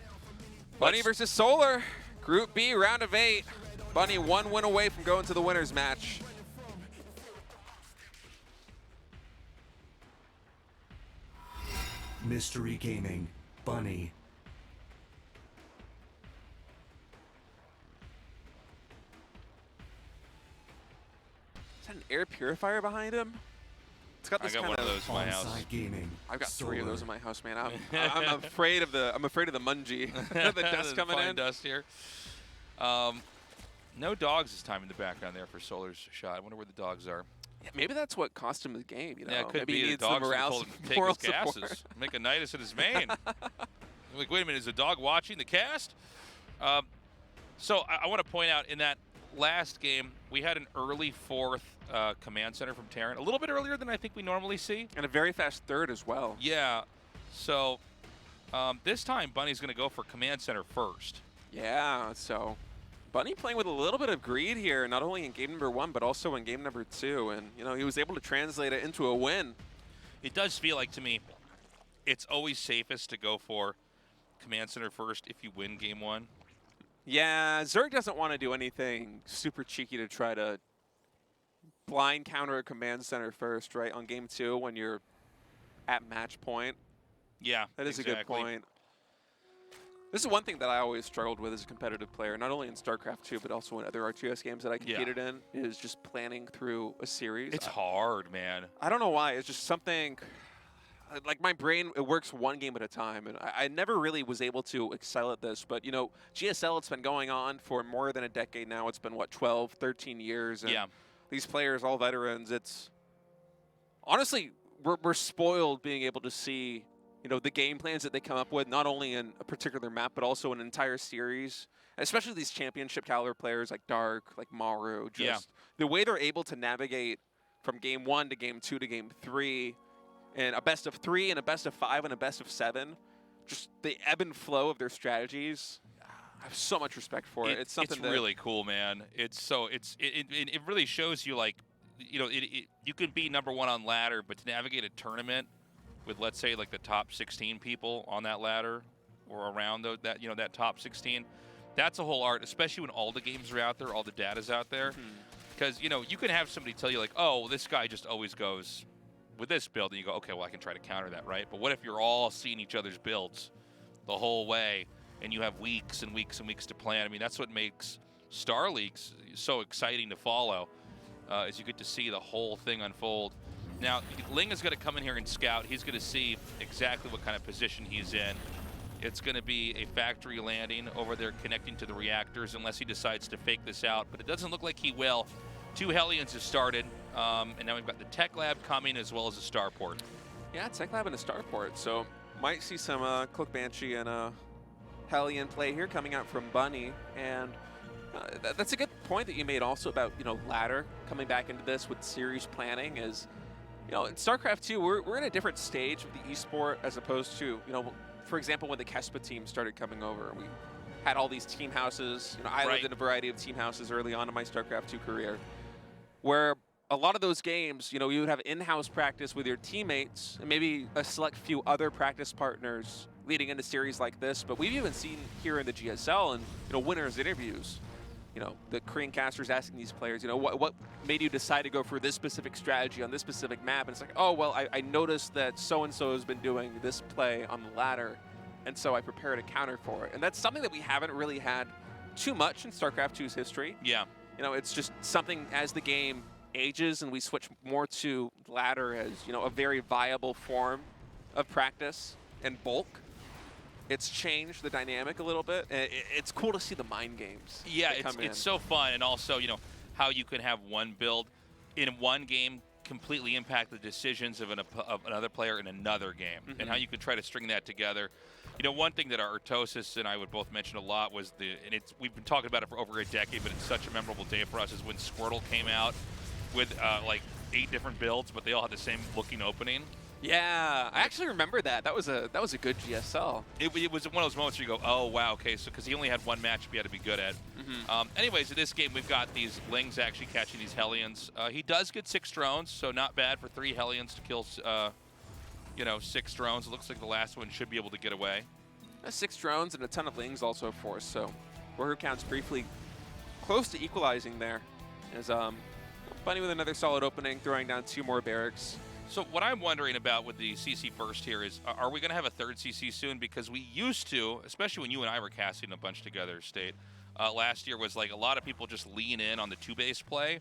Bunny versus Solar, Group B, round of 8. Bunny 1 win away from going to the winners match. Mystery Gaming, Bunny. Is that an air purifier behind him? It's got this I got one of those in my house. Onside Gaming. I've got Solar. 3 of those in my house, man. I'm afraid of the mungie. The dust coming in. Dust here. No dogs this time in the background there for Solar's shot. I wonder where the dogs are. Yeah, maybe that's what cost him the game. You know, Yeah, it could maybe be. he The needs the dogs morale, told him to take moral his gases. support. Make a Nidus in his main. Like, wait a minute, is the dog watching the cast? So I want to point out in that last game, we had an early 4th command center from Terran. A little bit earlier than I think we normally see. And a very fast 3rd as well. Yeah. So this time, Bunny's going to go for command center first. Yeah, so Bunny playing with a little bit of greed here, not only in game number 1, but also in game number 2. And, you know, he was able to translate it into a win. It does feel like, to me, it's always safest to go for command center first if you win game 1. Yeah, Zerg doesn't want to do anything super cheeky to try to blind counter a command center first, right, on game 2 when you're at match point. Yeah, that is a good point. This is one thing that I always struggled with as a competitive player, not only in StarCraft 2, but also in other RTS games that I competed in, is just planning through a series. It's hard, man. I don't know why. It's just something, like my brain, it works one game at a time, and I never really was able to excel at this. But, you know, GSL, it's been going on for more than a decade now. It's been, what, 12, 13 years? And yeah. These players, all veterans, it's honestly, we're spoiled being able to see, you know, the game plans that they come up with, not only in a particular map, but also an entire series. Especially these championship caliber players like Dark, like Maru, just the way they're able to navigate from game 1 to game 2 to game 3, and a best of 3 and a best of 5 and a best of 7. Just the ebb and flow of their strategies. I have so much respect for it. It's something it's really cool, man. It really shows you, like, you know, you can be number 1 on ladder, but to navigate a tournament with, let's say, like the top 16 people on that ladder or around that, you know, that top 16, that's a whole art, especially when all the games are out there, all the data's out there. Because, you know, you can have somebody tell you, like, oh, this guy just always goes with this build, and you go, okay, well, I can try to counter that, right? But what if you're all seeing each other's builds the whole way, and you have weeks and weeks and weeks to plan? I mean, that's what makes Star Leagues so exciting to follow, is you get to see the whole thing unfold. Now, Ling is going to come in here and scout. He's going to see exactly what kind of position he's in. It's going to be a factory landing over there connecting to the reactors unless he decides to fake this out, but it doesn't look like he will. 2 Hellions have started, and now we've got the Tech Lab coming as well as a Starport. Yeah, Tech Lab and a Starport, so might see some Cloak Banshee and Hellion play here coming out from Bunny. And That's a good point that you made also about, ladder coming back into this with series planning is, in StarCraft 2, we're in a different stage of the esport as opposed to, for example, when the Kespa team started coming over. We had all these team houses. I lived in a variety of team houses early on in my StarCraft 2 career, where a lot of those games, you would have in-house practice with your teammates and maybe a select few other practice partners leading into series like this. But we've even seen here in the GSL and, winners interviews, the Korean casters asking these players, what made you decide to go for this specific strategy on this specific map? And it's like, oh, well, I noticed that so-and-so has been doing this play on the ladder, and so I prepared a counter for it. And that's something that we haven't really had too much in StarCraft 2's history. Yeah. It's just something as the game ages and we switch more to ladder as, a very viable form of practice and bulk. It's changed the dynamic a little bit. It's cool to see the mind games. Yeah, it's so fun, and also, how you can have one build in one game completely impact the decisions of another player in another game, and how you can try to string that together. One thing that our Artosis and I would both mention a lot was we've been talking about it for over a decade, but it's such a memorable day for us, is when Squirtle came out with like 8 different builds, but they all had the same looking opening. Yeah, I actually remember that. That was a good GSL. It was one of those moments where you go, oh, wow, okay, so because he only had one matchup he had to be good at. Anyways, in this game, we've got these Lings actually catching these Hellions. He does get 6 drones, so not bad for 3 Hellions to kill, 6 drones. It looks like the last one should be able to get away. 6 drones and a ton of Lings also for us, so worker count's briefly close to equalizing there. As Bunny with another solid opening, throwing down 2 more barracks. So what I'm wondering about with the CC first here is, are we going to have a 3rd CC soon? Because we used to, especially when you and I were casting a bunch together, State, last year was like a lot of people just lean in on the 2-base play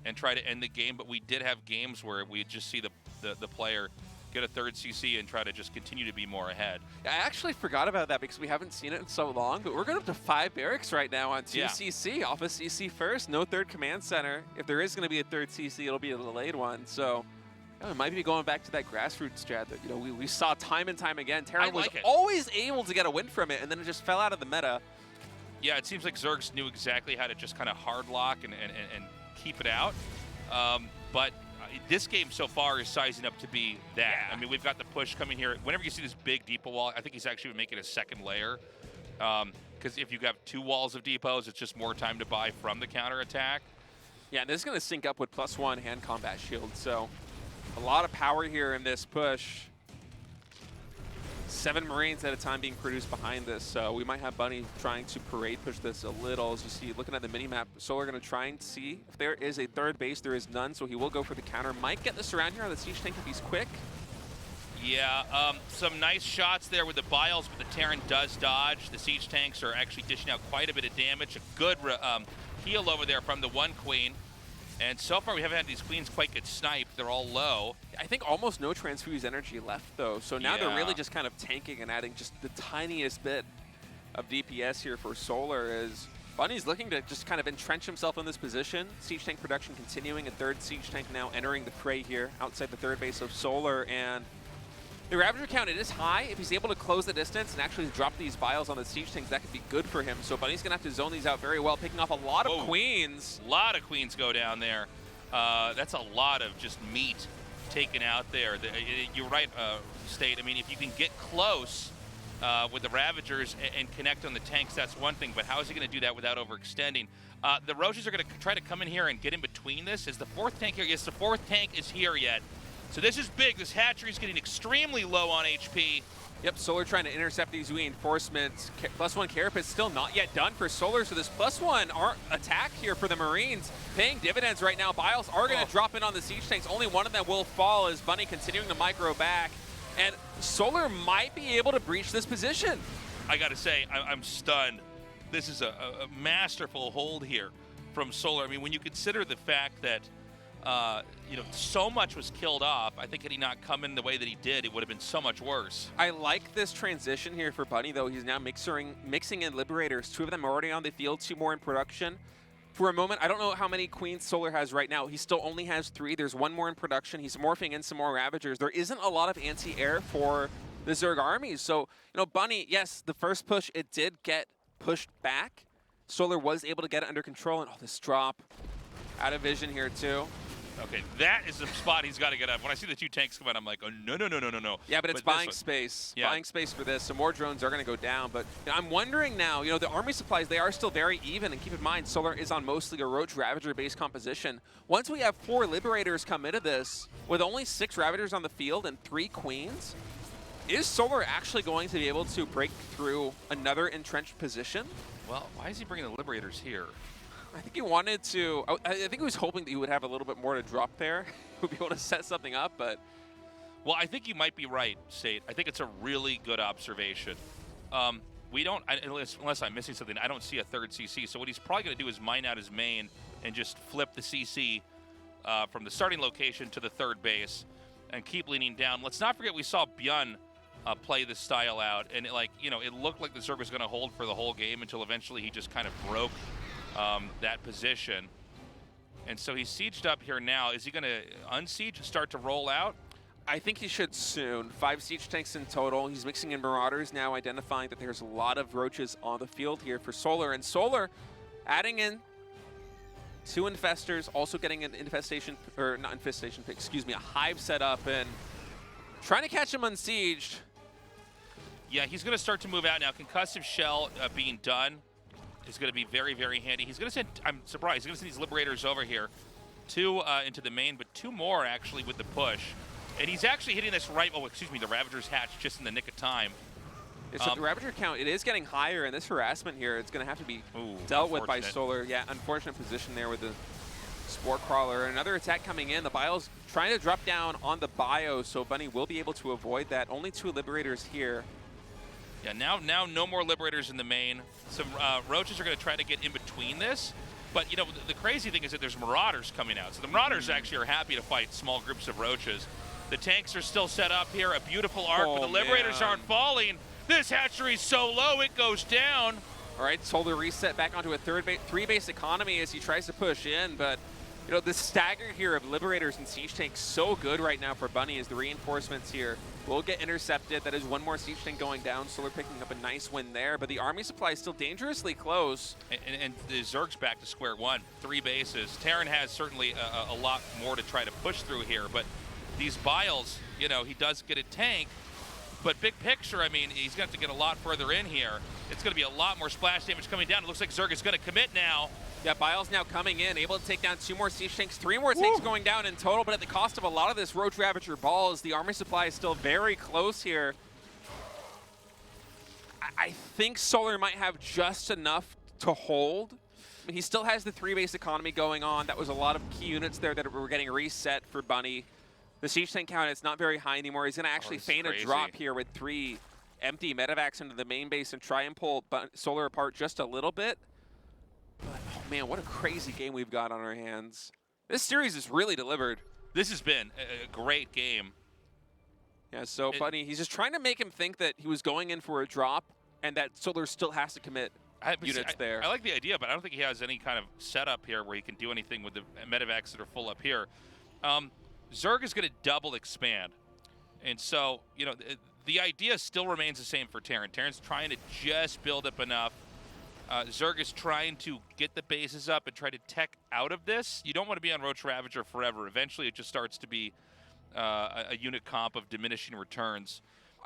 and try to end the game, but we did have games where we'd just see the player get a 3rd CC and try to just continue to be more ahead. I actually forgot about that because we haven't seen it in so long, but we're going up to 5 barracks right now on 2 CC, off of CC first, no 3rd command center. If there is going to be a 3rd CC, it'll be a delayed one, so... it might be going back to that grassroots strat that we saw time and time again. Terran was always able to get a win from it, and then it just fell out of the meta. Yeah, it seems like Zergs knew exactly how to just kind of hard lock and keep it out. But this game so far is sizing up to be that. Yeah. I mean, we've got the push coming here. Whenever you see this big depot wall, I think he's actually making a 2nd layer. Because if you have 2 walls of depots, it's just more time to buy from the counterattack. Yeah, and this is going to sync up with +1 hand combat shield, so... a lot of power here in this push. 7 Marines at a time being produced behind this, so we might have Bunny trying to parade push this a little. As you see, looking at the mini-map, Solar going to try and see if there is a 3rd base. There is none, so he will go for the counter. Might get this around here on the Siege Tank if he's quick. Yeah, some nice shots there with the Biles, but the Terran does dodge. The Siege Tanks are actually dishing out quite a bit of damage. A good heal over there from the 1 Queen. And so far, we haven't had these Queens quite get sniped. They're all low. I think almost no transfuse energy left, though. So now they're really just kind of tanking and adding just the tiniest bit of DPS here for Solar, as Bunny's looking to just kind of entrench himself in this position. Siege Tank production continuing. A 3rd Siege Tank now entering the fray here outside the 3rd base of Solar. And the Ravager count, it is high. If he's able to close the distance and actually drop these vials on the Siege Tanks, that could be good for him. So Bunny's going to have to zone these out very well, picking off a lot of Queens. A lot of Queens go down there. That's a lot of just meat taken out there. You're right, State. I mean, if you can get close with the Ravagers and connect on the tanks, that's one thing. But how is he going to do that without overextending? The Roaches are going to try to come in here and get in between this. Is the 4th tank here? Yes, the 4th tank is here yet. So this is big. This hatchery is getting extremely low on HP. Yep, Solar trying to intercept these reinforcements. +1 Carapace still not yet done for Solar, so this +1 attack here for the Marines paying dividends right now. Biles are going to drop in on the Siege Tanks. Only one of them will fall as Bunny continuing to micro back. And Solar might be able to breach this position. I got to say, I'm stunned. This is a masterful hold here from Solar. I mean, when you consider the fact that so much was killed off. I think had he not come in the way that he did, it would have been so much worse. I like this transition here for Bunny, though. He's now mixing in Liberators. 2 of them are already on the field, 2 more in production. For a moment, I don't know how many Queens Solar has right now. He still only has 3. There's 1 more in production. He's morphing in some more Ravagers. There isn't a lot of anti-air for the Zerg armies. So, Bunny, yes, the first push, it did get pushed back. Solar was able to get it under control, and this drop out of vision here too. Okay, that is the spot he's got to get up. When I see the 2 tanks come out, I'm like, oh, no, no, no, no, no, no. Yeah, but it's buying space. Yeah. Buying space for this. Some more drones are going to go down. But I'm wondering now, the army supplies, they are still very even. And keep in mind, Solar is on mostly a Roach Ravager-based composition. Once we have 4 Liberators come into this, with only 6 Ravagers on the field and 3 Queens, is Solar actually going to be able to break through another entrenched position? Well, why is he bringing the Liberators here? I think he wanted to. I think he was hoping that he would have a little bit more to drop there. He would be able to set something up, but. Well, I think you might be right, State. I think it's a really good observation. We don't, unless I'm missing something, I don't see a 3rd CC. So what he's probably going to do is mine out his main and just flip the CC from the starting location to the 3rd base and keep leaning down. Let's not forget we saw ByuN play this style out, and it looked like the Zerg was going to hold for the whole game until eventually he just kind of broke that position. And so he's sieged up here now. Is he going to unsiege, start to roll out? I think he should soon. 5 siege tanks in total. He's mixing in Marauders now, identifying that there's a lot of Roaches on the field here for Solar. And Solar adding in 2 Infestors, also getting an infestation, or not infestation, excuse me, a Hive set up and trying to catch him unsieged. Yeah, he's going to start to move out now. Concussive Shell being done is going to be very, very handy. He's going to send, I'm surprised, he's going to send these Liberators over here. 2 into the main, but 2 more actually with the push. And he's actually hitting this right, the Ravager's hatch just in the nick of time. So the Ravager count, it is getting higher, and this harassment here, it's going to have to be dealt with by Solar. Yeah, unfortunate position there with the Spore Crawler. Another attack coming in. The Bio's trying to drop down on the Bio, so Bunny will be able to avoid that. Only 2 Liberators here. Yeah, now no more Liberators in the main. Some Roaches are going to try to get in between this. But, the crazy thing is that there's Marauders coming out. So the Marauders actually are happy to fight small groups of Roaches. The tanks are still set up here. A beautiful arc, but the Liberators aren't falling. This hatchery's so low, it goes down. All right, Solar reset back onto a 3-base economy as he tries to push in. But, the stagger here of Liberators and Siege Tanks so good right now for Bunny as the reinforcements here will get intercepted. That is 1 more Siege Tank going down. Solar picking up a nice win there, but the army supply is still dangerously close. And the Zerg's back to square one. 3 bases. Terran has certainly a lot more to try to push through here, but these Biles, he does get a tank, but big picture, I mean, he's going to have to get a lot further in here. It's going to be a lot more splash damage coming down. It looks like Zerg is going to commit now. Yeah, Biles now coming in, able to take down 2 more Siege Tanks, 3 more tanks going down in total, but at the cost of a lot of this Roach Ravager balls. The army supply is still very close here. I think Solar might have just enough to hold. I mean, he still has the 3-base economy going on. That was a lot of key units there that were getting reset for Bunny. The Siege Tank count, it's not very high anymore. He's going to actually feign a drop here with 3 empty medevacs into the main base and try and pull Solar apart just a little bit. But, oh man, what a crazy game we've got on our hands. This series is really delivered. This has been a great game. Yeah, so Bunny, he's just trying to make him think that he was going in for a drop and that Solar still has to commit units there. I like the idea, but I don't think he has any kind of setup here where he can do anything with the medevacs that are full up here. Zerg is going to double expand. And so, the idea still remains the same for Terran. Terran's trying to just build up enough. Zerg is trying to get the bases up and try to tech out of this. You don't want to be on Roach Ravager forever. Eventually, it just starts to be a unit comp of diminishing returns.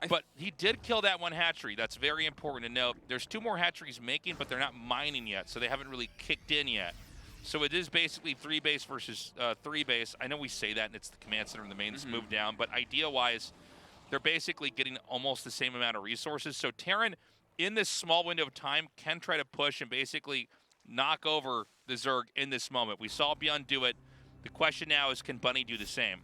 But he did kill that 1 hatchery. That's very important to note. There's 2 more hatcheries making, but they're not mining yet, so they haven't really kicked in yet. So it is basically 3-base versus 3-base. I know we say that, and it's the command center in the main that's moved down, but idea-wise, they're basically getting almost the same amount of resources. So Terran, in this small window of time, can try to push and basically knock over the Zerg in this moment. We saw ByuN do it. The question now is, can Bunny do the same?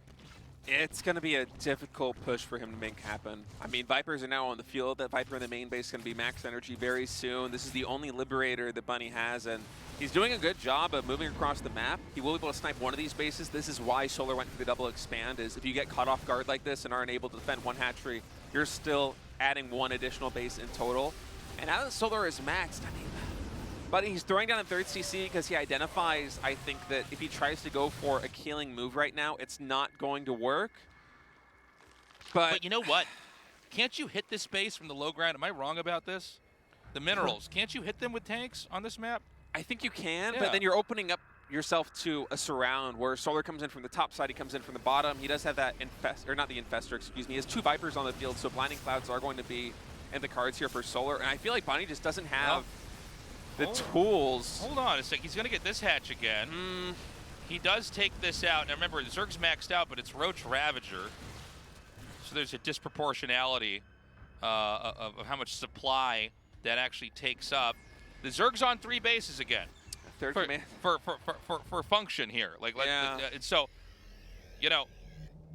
It's going to be a difficult push for him to make happen. I mean, Vipers are now on the field. That Viper in the main base is going to be max energy very soon. This is the only Liberator that Bunny has, and he's doing a good job of moving across the map. He will be able to snipe 1 of these bases. This is why Solar went for the double expand, is if you get caught off guard like this and aren't able to defend 1 hatchery, you're still adding 1 additional base in total. And now that Solar is maxed, I mean, Bunny, he's throwing down a 3rd CC because he identifies, I think, that if he tries to go for a killing move right now, it's not going to work. But you know what? Can't you hit this base from the low ground? Am I wrong about this? the minerals. Can't you hit them with tanks on this map? I think you can, Yeah. but then you're opening up yourself to a surround where Solar comes in from the top side, he comes in from the bottom. He does have that not the infestor, excuse me. He has 2 Vipers on the field, so blinding clouds are going to be in the cards here for Solar. And I feel like Bunny just doesn't have the tools. Hold on a sec. He's going to get this hatch again. He does take this out. Now remember, Zerg's maxed out, but it's Roach Ravager. So there's a disproportionality of how much supply that actually takes up. The Zerg's on 3 bases again. Third for, command. for function here. And so, you know,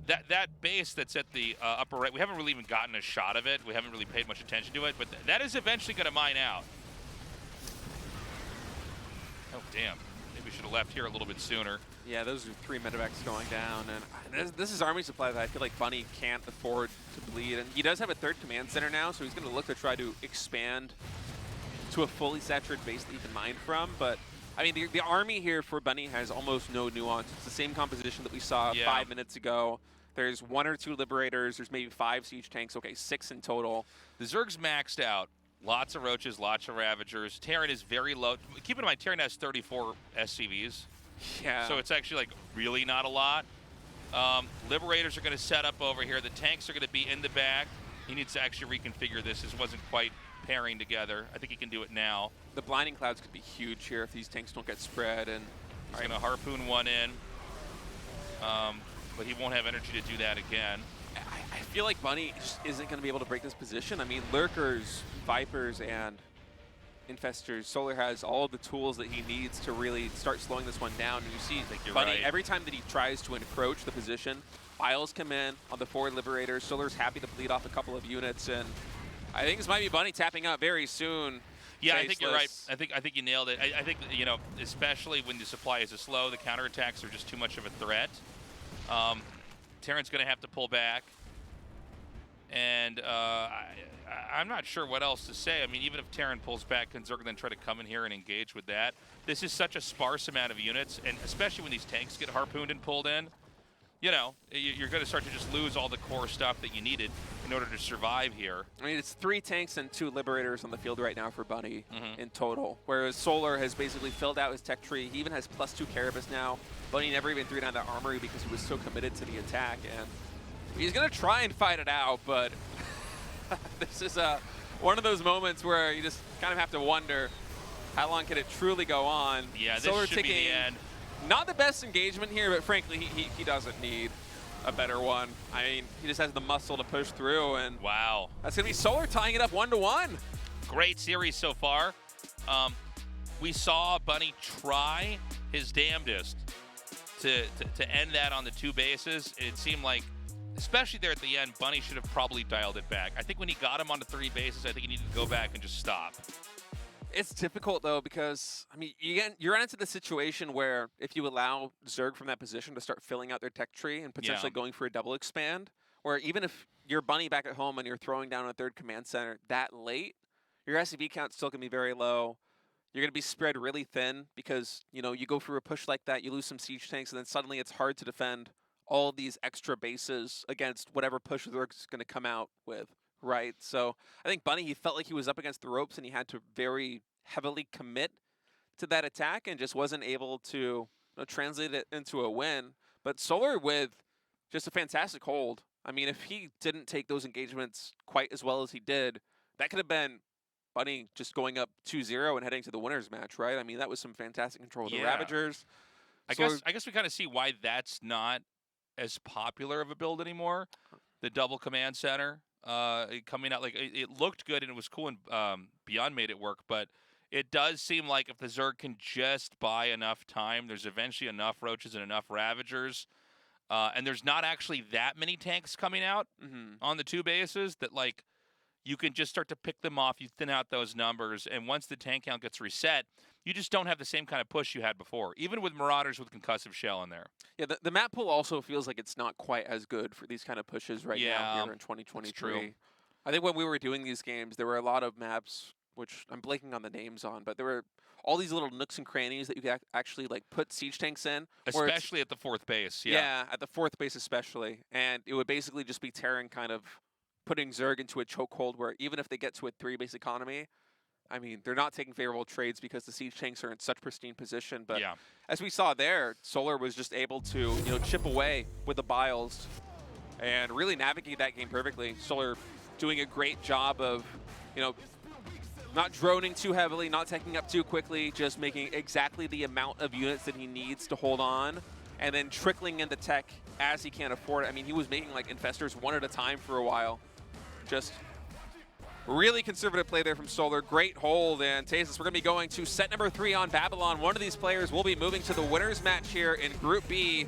that base that's at the upper right, we haven't really even gotten a shot of it. We haven't really paid much attention to it, but that is eventually going to mine out. Oh, damn. Maybe we should have left here a little bit sooner. Yeah, those are 3 medevacs going down, and this is army supply that I feel like Bunny can't afford to bleed. And he does have a 3rd command center now, so he's going to look to try to expand to a fully saturated base that he can mine from, but I mean, the army here for Bunny has almost no nuance. It's the same composition that we saw 5 minutes ago. There's 1 or 2 Liberators. There's maybe 5 siege tanks. Okay, 6 in total. The Zerg's maxed out. Lots of Roaches, lots of Ravagers. Terran is very low. Keep in mind, Terran has 34 SCVs. Yeah. So it's actually, like, really not a lot. Liberators are going to set up over here. The tanks are going to be in the back. He needs to actually reconfigure this. This wasn't quite pairing together. I think he can do it now. The blinding clouds could be huge here if these tanks don't get spread. And he's going to harpoon 1 in, but he won't have energy to do that again. I feel like Bunny just isn't going to be able to break this position. I mean, Lurkers, Vipers, and Infestors. Solar has all of the tools that he needs to really start slowing this one down. And you see Bunny, right. Every time that he tries to encroach the position, Biles come in on the 4 Liberators. Solar's happy to bleed off a couple of units, and I think this might be Bunny tapping out very soon. Yeah, I think you're right. I think you nailed it. I think, you know, especially when the supply is slow, the counterattacks are just too much of a threat. Terran's going to have to pull back. And I'm not sure what else to say. I mean, even if Terran pulls back, can Zerg then try to come in here and engage with that? This is such a sparse amount of units, and especially when these tanks get harpooned and pulled in, you know, you're going to start to just lose all the core stuff that you needed in order to survive here. I mean, it's 3 tanks and 2 Liberators on the field right now for Bunny in total, whereas Solar has basically filled out his tech tree. He even has +2 Carapace now. Bunny never even threw down that armory because he was so committed to the attack, and he's going to try and fight it out, but this is one of those moments where you just kind of have to wonder how long can it truly go on. Yeah, this Solar should be the end. Not the best engagement here, but frankly, he doesn't need a better one. I mean, he just has the muscle to push through, and wow, that's going to be Solar tying it up 1-1. Great series so far. We saw Bunny try his damnedest to end that on the 2 bases. It seemed like, especially there at the end, Bunny should have probably dialed it back. I think when he got him onto 3 bases, I think he needed to go back and just stop. It's difficult, though, because, I mean, you run into the situation where if you allow Zerg from that position to start filling out their tech tree and potentially going for a double expand, or even if you're Bunny back at home and you're throwing down a 3rd command center that late, your SCV count's still going to be very low. You're going to be spread really thin because, you know, you go through a push like that, you lose some siege tanks, and then suddenly it's hard to defend all these extra bases against whatever push Zerg's going to come out with. Right, so I think Bunny, he felt like he was up against the ropes and he had to very heavily commit to that attack and just wasn't able to translate it into a win. But Solar with just a fantastic hold. I mean, if he didn't take those engagements quite as well as he did, that could have been Bunny just going up 2-0 and heading to the winner's match, right? I mean, that was some fantastic control of the Ravagers. I guess we kind of see why that's not as popular of a build anymore. The double command center. Coming out, like, it looked good and it was cool, and ByuN made it work, but it does seem like if the Zerg can just buy enough time, there's eventually enough Roaches and enough Ravagers, and there's not actually that many tanks coming out on the 2 bases that, like, you can just start to pick them off, you thin out those numbers, and once the tank count gets reset, you just don't have the same kind of push you had before, even with Marauders with concussive shell in there. Yeah, the map pool also feels like it's not quite as good for these kind of pushes right now here in 2023. True. I think when we were doing these games, there were a lot of maps, which I'm blanking on the names on, but there were all these little nooks and crannies that you could actually like put siege tanks in. Especially at the 4th base, yeah, at the 4th base especially. And it would basically just be Terran kind of putting Zerg into a chokehold where even if they get to a 3 base economy, I mean, they're not taking favorable trades because the Siege tanks are in such pristine position. But Yeah. as we saw there, Solar was just able to, chip away with the Biles and really navigate that game perfectly. Solar doing a great job of, not droning too heavily, not taking up too quickly, just making exactly the amount of units that he needs to hold on, and then trickling in the tech as he can afford it. I mean, he was making like infestors one at a time for a while. Just really conservative play there from Solar. Great hold, and Tasteless, we're going to be going to set number 3 on Babylon. One of these players will be moving to the winner's match here in Group B,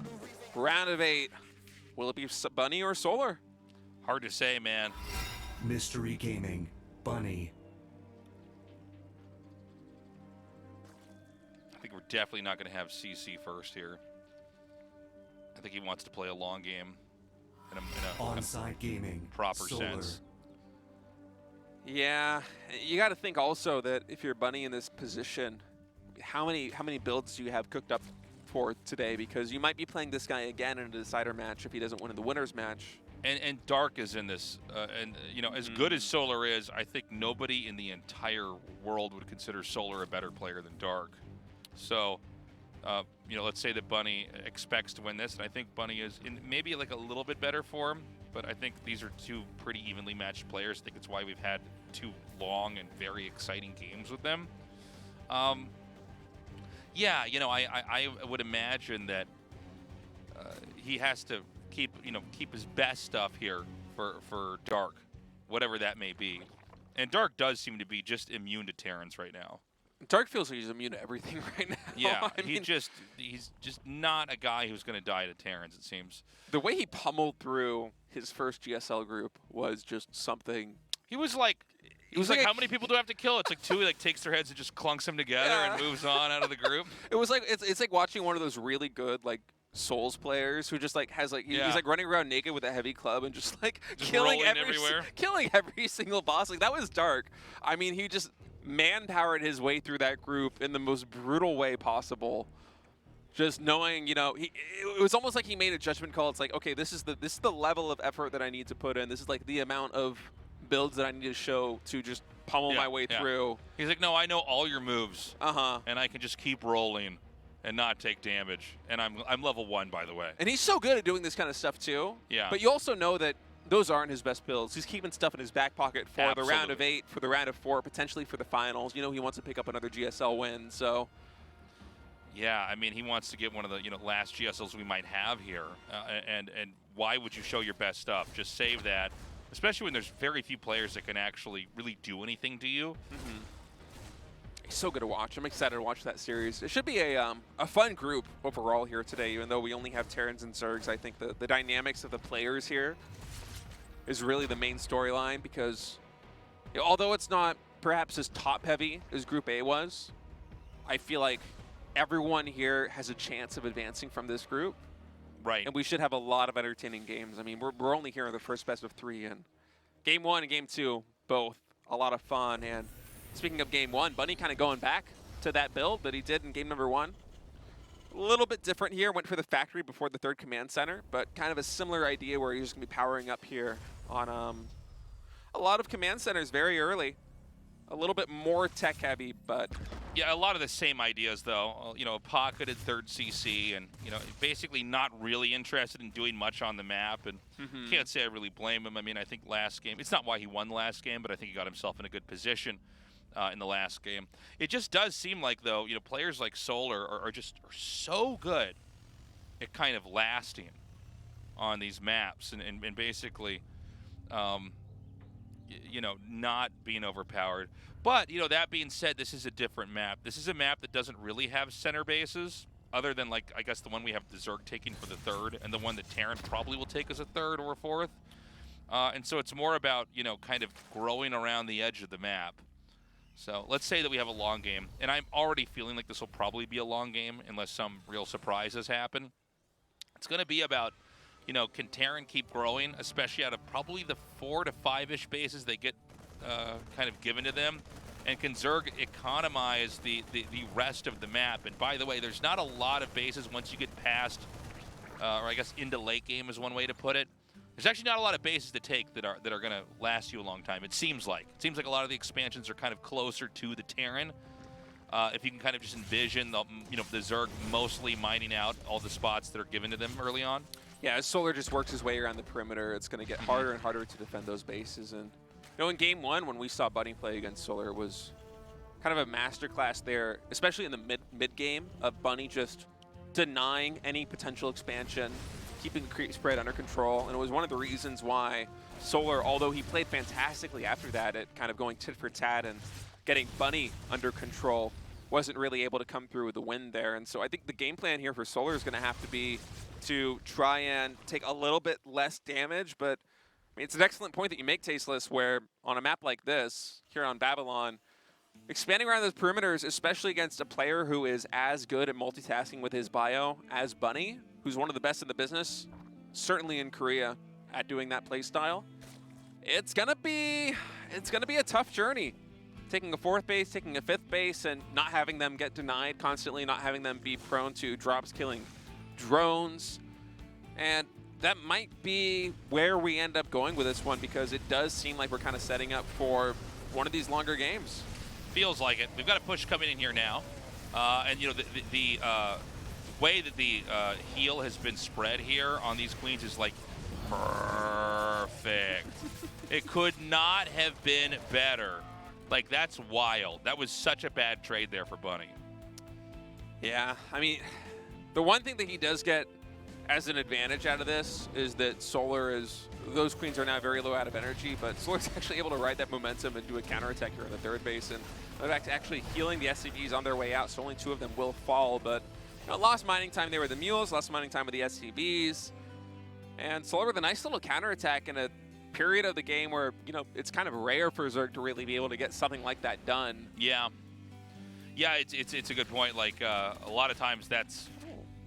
round of 8. Will it be ByuN or Solar? Hard to say, man. Mystery Gaming, Bunny. I think we're definitely not going to have CC first here. I think he wants to play a long game in a Onside Gaming, proper Solar. sense. Yeah, you got to think also that if you're ByuN in this position, how many builds do you have cooked up for today? Because you might be playing this guy again in a decider match if he doesn't win in the winner's match. And Dark is in this, and as good as Solar is, I think nobody in the entire world would consider Solar a better player than Dark. So, let's say that ByuN expects to win this, and I think ByuN is in maybe like a little bit better for him, but I think these are two pretty evenly matched players. I think it's why we've had 2 long and very exciting games with them. Yeah, I would imagine that he has to keep his best stuff here for Dark, whatever that may be. And Dark does seem to be just immune to Terrans right now. Dark feels like he's immune to everything right now. Yeah, I mean, he's just not a guy who's going to die to Terrans, it seems. the way he pummeled through his first GSL group was just something. He was like, how many people do I have to kill? It's like 2. He like takes their heads and just clunks them together and moves on out of the group. It was like it's like watching one of those really good like Souls players who just like has like he's like running around naked with a heavy club and just like Just killing rolling everywhere. killing every single boss. Like that was Dark. I mean, he just man-powered his way through that group in the most brutal way possible. Just knowing, it was almost like he made a judgment call. It's like, okay, this is the level of effort that I need to put in. This is like the amount of builds that I need to show to just pummel my way through. He's like, no, I know all your moves, Uh-huh. and I can just keep rolling and not take damage. And I'm level 1, by the way. And he's so good at doing this kind of stuff too. Yeah. But you also know that those aren't his best builds. He's keeping stuff in his back pocket for the round of 8, for the round of 4, potentially for the finals. He wants to pick up another GSL win, so. Yeah, I mean, he wants to get one of the last GSLs we might have here. And why would you show your best stuff? Just save that, especially when there's very few players that can actually really do anything to you. Mm-hmm. He's so good to watch. I'm excited to watch that series. It should be a fun group overall here today, even though we only have Terrans and Zergs. I think the dynamics of the players here is really the main storyline because although it's not perhaps as top-heavy as Group A was, I feel like everyone here has a chance of advancing from this group. Right. And we should have a lot of entertaining games. I mean, we're only here in the first best of 3, and Game 1 and Game 2, both a lot of fun. And speaking of Game 1, ByuN kind of going back to that build that he did in Game number 1. A little bit different here, went for the factory before the 3rd command center, but kind of a similar idea where he's just going to be powering up here on a lot of command centers very early. A little bit more tech heavy, but yeah, a lot of the same ideas though. A pocketed 3rd CC, and basically not really interested in doing much on the map. And can't say I really blame him. I mean, I think last game, it's not why he won the last game, but I think he got himself in a good position in the last game. It just does seem like though, players like Solar are so good at kind of lasting on these maps and basically, not being overpowered. But, that being said, this is a different map. This is a map that doesn't really have center bases, other than, like, I guess the one we have the Zerg taking for the 3rd, and the one that Terran probably will take as a 3rd or a 4th. And so it's more about, kind of growing around the edge of the map. So let's say that we have a long game, and I'm already feeling like this will probably be a long game unless some real surprises happen. It's going to be about, can Terran keep growing, especially out of probably the 4 to 5-ish bases they get kind of given to them, and can Zerg economize the rest of the map? And by the way, there's not a lot of bases once you get past, or I guess into late game is one way to put it. There's actually not a lot of bases to take that are going to last you a long time. It seems like a lot of the expansions are kind of closer to the Terran. If you can kind of just envision the Zerg mostly mining out all the spots that are given to them early on. Yeah, as Solar just works his way around the perimeter, it's going to get harder and harder to defend those bases. And in game 1, when we saw Bunny play against Solar, it was kind of a masterclass there, especially in the mid game of Bunny just denying any potential expansion, keeping the creep spread under control. And it was one of the reasons why Solar, although he played fantastically after that at kind of going tit for tat and getting Bunny under control, wasn't really able to come through with the win there. And so I think the game plan here for Solar is going to have to be to try and take a little bit less damage. But I mean, it's an excellent point that you make, Tasteless, where on a map like this, here on Babylon, expanding around those perimeters, especially against a player who is as good at multitasking with his bio as Bunny, who's one of the best in the business, certainly in Korea, at doing that play style, it's gonna be a tough journey. Taking a 4th base, taking a 5th base, and not having them get denied constantly, not having them be prone to drops killing drones. And that might be where we end up going with this one, because it does seem like we're kind of setting up for one of these longer games. Feels like it. We've got a push coming in here now. And the way that the heal has been spread here on these queens is like perfect. It could not have been better. Like, that's wild. That was such a bad trade there for Bunny. Yeah, I mean, the one thing that he does get as an advantage out of this is that those queens are now very low out of energy, but Solar's actually able to ride that momentum and do a counterattack here on the 3rd base, and in fact, actually healing the SCVs on their way out, so only 2 of them will fall, but lost mining time there with the mules, lost mining time with the SCVs, and Solar with a nice little counterattack in a period of the game where, it's kind of rare for Zerg to really be able to get something like that done. Yeah. Yeah, it's a good point. Like, a lot of times that's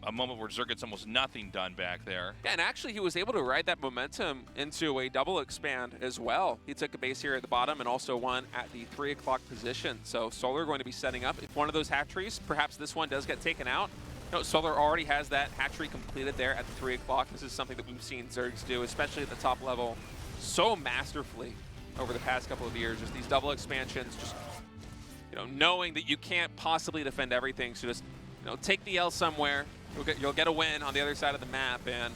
a moment where Zerg gets almost nothing done back there. Yeah, and actually he was able to ride that momentum into a double expand as well. He took a base here at the bottom and also one at the 3 o'clock position. So Solar going to be setting up. If one of those hatcheries, perhaps this one does get taken out, Solar already has that hatchery completed there at the 3 o'clock. This is something that we've seen Zergs do, especially at the top level, so masterfully over the past couple of years. Just these double expansions, just knowing that you can't possibly defend everything, so just take the L somewhere. You'll get a win on the other side of the map. And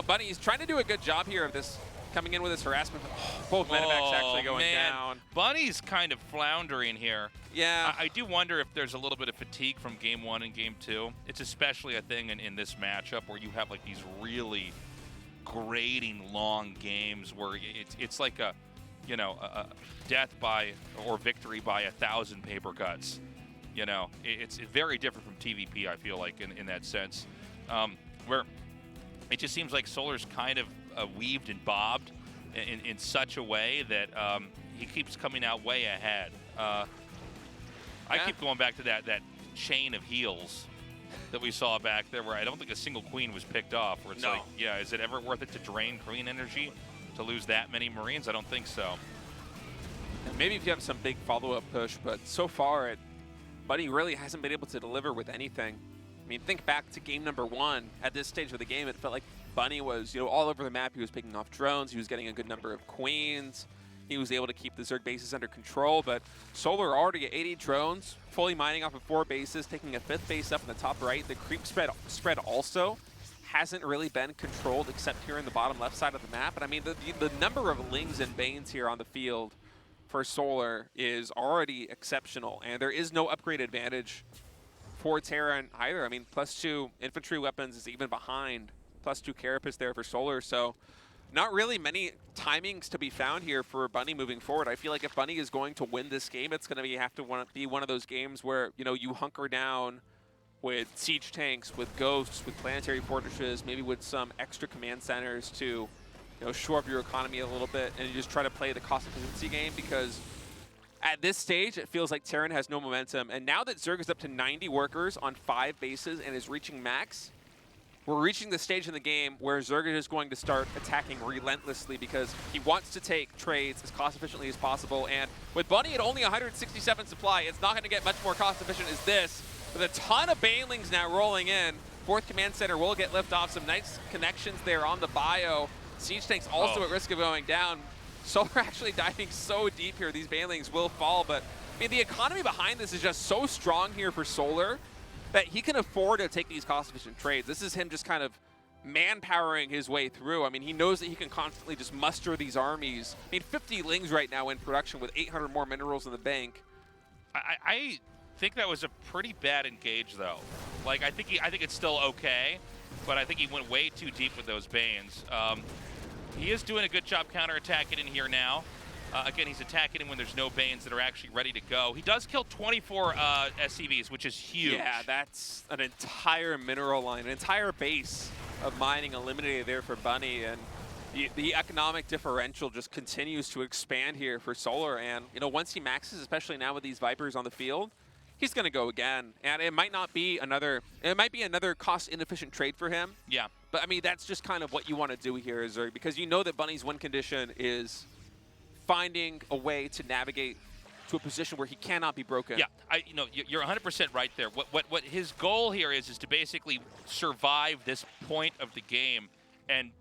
Bunny's trying to do a good job here of this, coming in with his harassment. Both medevacs actually going down. Bunny's kind of floundering here. Yeah. I do wonder if there's a little bit of fatigue from game 1 and game 2. It's especially a thing in this matchup where you have like these really grading long games where it's like a death by or victory by 1,000 paper cuts. It's very different from TVP, I feel like, in that sense, where it just seems like Solar's kind of weaved and bobbed in such a way that he keeps coming out way ahead. I keep going back to that chain of heals that we saw back there where I don't think a single queen was picked off. Where it's like, yeah, is it ever worth it to drain queen energy to lose that many Marines? I don't think so. And maybe if you have some big follow-up push, but so far Bunny really hasn't been able to deliver with anything. I mean, think back to game number 1. At this stage of the game, it felt like Bunny was, all over the map. He was picking off drones. He was getting a good number of queens. He was able to keep the Zerg bases under control, but Solar already at 80 drones, fully mining off of 4 bases, taking a 5th base up in the top right. The creep spread also hasn't really been controlled except here in the bottom left side of the map. And I mean, the number of Lings and Banes here on the field for Solar is already exceptional, and there is no upgrade advantage for Terran either. I mean, +2 infantry weapons is even behind +2 Carapace there for Solar, so not really many timings to be found here for Bunny moving forward. I feel like if Bunny is going to win this game, it's going to have to be one of those games where, you hunker down with siege tanks, with ghosts, with planetary fortresses, maybe with some extra command centers to shore up your economy a little bit, and you just try to play the cost efficiency game, because at this stage, it feels like Terran has no momentum. And now that Zerg is up to 90 workers on 5 bases and is reaching max, we're reaching the stage in the game where Zerg is going to start attacking relentlessly, because he wants to take trades as cost efficiently as possible. And with Bunny at only 167 supply, it's not going to get much more cost efficient as this. With a ton of Banelings now rolling in, 4th Command Center will get liftoff. Some nice connections there on the bio. Siege Tank's also at risk of going down. Solar actually diving so deep here. These Banelings will fall, but I mean, the economy behind this is just so strong here for Solar that he can afford to take these cost-efficient trades. This is him just kind of manpowering his way through. I mean, he knows that he can constantly just muster these armies. I mean, 50 Lings right now in production with 800 more minerals in the bank. I think that was a pretty bad engage, though. Like, I think it's still okay, but I think he went way too deep with those Banes. He is doing a good job counterattacking in here now. Again, he's attacking in when there's no Banes that are actually ready to go. He does kill 24 SCVs, which is huge. Yeah, that's an entire mineral line, an entire base of mining eliminated there for Bunny, and the economic differential just continues to expand here for Solar. And you know, once he maxes, especially now with these Vipers on the field, he's going to go again. And it might be another cost inefficient trade for him. Yeah. But I mean, that's just kind of what you want to do here, Zerg, because you know that Bunny's win condition is finding a way to navigate to a position where he cannot be broken. Yeah, you're 100% right there. What his goal here is to basically survive this point of the game and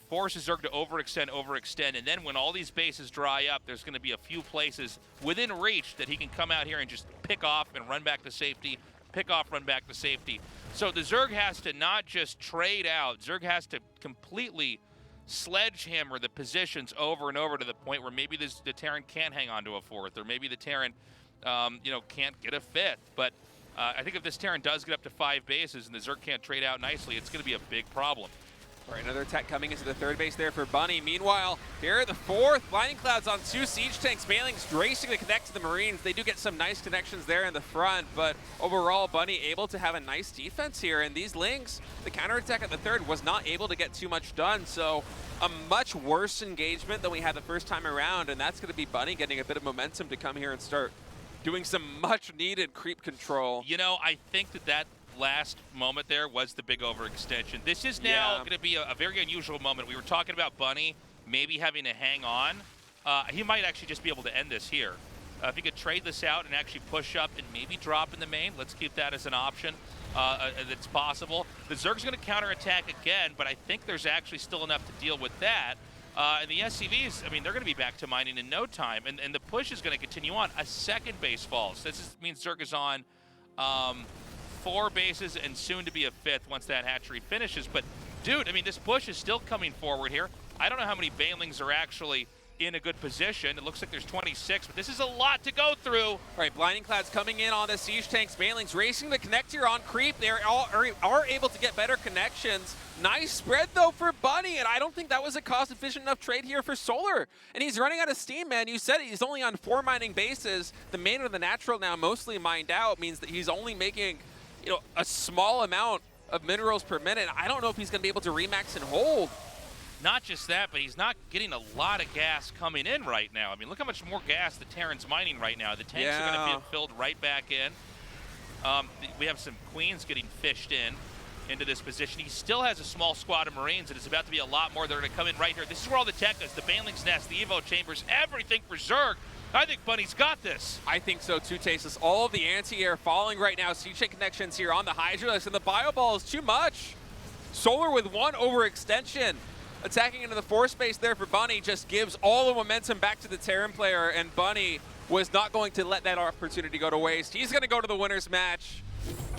force Zerg to overextend, and then when all these bases dry up, there's going to be a few places within reach that he can come out here and just pick off and run back to safety, pick off, run back to safety. So the Zerg has to not just trade out, Zerg has to completely sledgehammer the positions over and over to the point where maybe the Terran can't hang on to a fourth, or maybe the Terran can't get a fifth. But I think if this Terran does get up to 5 bases and the Zerg can't trade out nicely, it's going to be a big problem. All right, another attack coming into the third base there for Bunny. Meanwhile, here at the fourth, Blinding Clouds on 2 Siege Tanks. Banelings racing to connect to the Marines. They do get some nice connections there in the front, but overall, Bunny able to have a nice defense here. And these Lings, the counterattack at the third was not able to get too much done, so a much worse engagement than we had the first time around, and that's going to be Bunny getting a bit of momentum to come here and start doing some much-needed creep control. You know, I think that last moment there was the big overextension. This is now going to be a very unusual moment. We were talking about Bunny maybe having to hang on. He might actually just be able to end this here. If he could trade this out and actually push up and maybe drop in the main, let's keep that as an option. That's possible. The Zerg's going to counterattack again, but I think there's actually still enough to deal with that. And the SCVs, I mean, they're going to be back to mining in no time, and the push is going to continue on. A second base falls. This means Zerg is on 4 bases and soon to be a 5th once that hatchery finishes. But, dude, I mean, this push is still coming forward here. I don't know how many Banelings are actually in a good position. It looks like there's 26, but this is a lot to go through. All right, Blinding Clouds coming in on the Siege Tanks. Banelings racing to connect here on creep. They are able to get better connections. Nice spread, though, for Bunny, and I don't think that was a cost-efficient enough trade here for Solar. And he's running out of steam, man. You said he's only on 4 mining bases. The main or the natural now mostly mined out means that he's only making, you know, a small amount of minerals per minute. I don't know if he's going to be able to remax and hold. Not just that, but he's not getting a lot of gas coming in right now. I mean, look how much more gas the Terran's mining right now. The tanks are going to be filled right back in. We have some Queens getting fished into this position. He still has a small squad of Marines, and it's about to be a lot more that are going to come in right here. This is where all the tech is, the Baneling's Nest, the Evo Chambers, everything for Zerg. I think Bunny's got this. I think so too, Tasteless. All of the anti-air falling right now. Siege Tank connections here on the Hydralisk, and the Bio Ball is too much. Solar with 1 overextension. Attacking into the 4 space there for Bunny just gives all the momentum back to the Terran player, and Bunny was not going to let that opportunity go to waste. He's going to go to the winner's match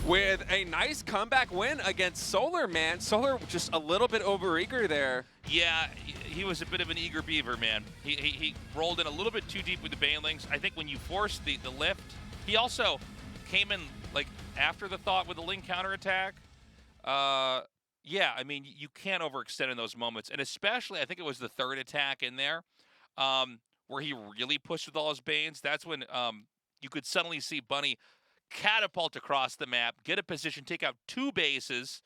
with a nice comeback win against Solar, man. Solar just a little bit overeager there. Yeah, he was a bit of an eager beaver, man. He rolled in a little bit too deep with the Banelings. I think when you force the lift, he also came in like after the thought with the Ling counterattack. Yeah, I mean, you can't overextend in those moments. And especially, I think it was the 3rd attack in there where he really pushed with all his Banes. That's when you could suddenly see Bunny catapult across the map, get a position, take out 2 bases.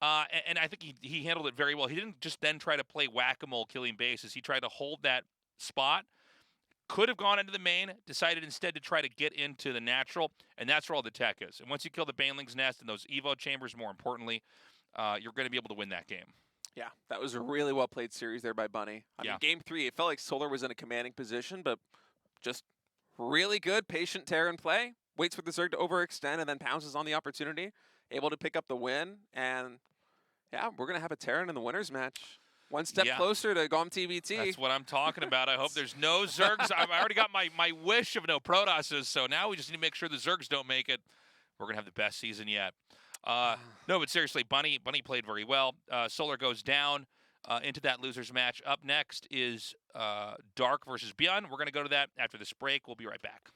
And I think he handled it very well. He didn't just then try to play whack-a-mole killing bases. He tried to hold that spot. Could have gone into the main, decided instead to try to get into the natural, and that's where all the tech is. And once you kill the Baneling's Nest and those Evo Chambers, more importantly, you're going to be able to win that game. Yeah, that was a really well-played series there by Bunny. I mean, Game 3, it felt like Solar was in a commanding position, but just really good, patient Terran play. Waits for the Zerg to overextend and then pounces on the opportunity. Able to pick up the win. And, yeah, we're going to have a Terran in the winner's match. One step Yeah. closer to GOM TBT. That's what I'm talking about. I hope there's no Zergs. I already got my wish of no Protosses, so now we just need to make sure the Zergs don't make it. We're going to have the best season yet. No, but seriously, Bunny played very well. Solar goes down into that losers match. Up next is Dark versus ByuN. We're going to go to that after this break. We'll be right back.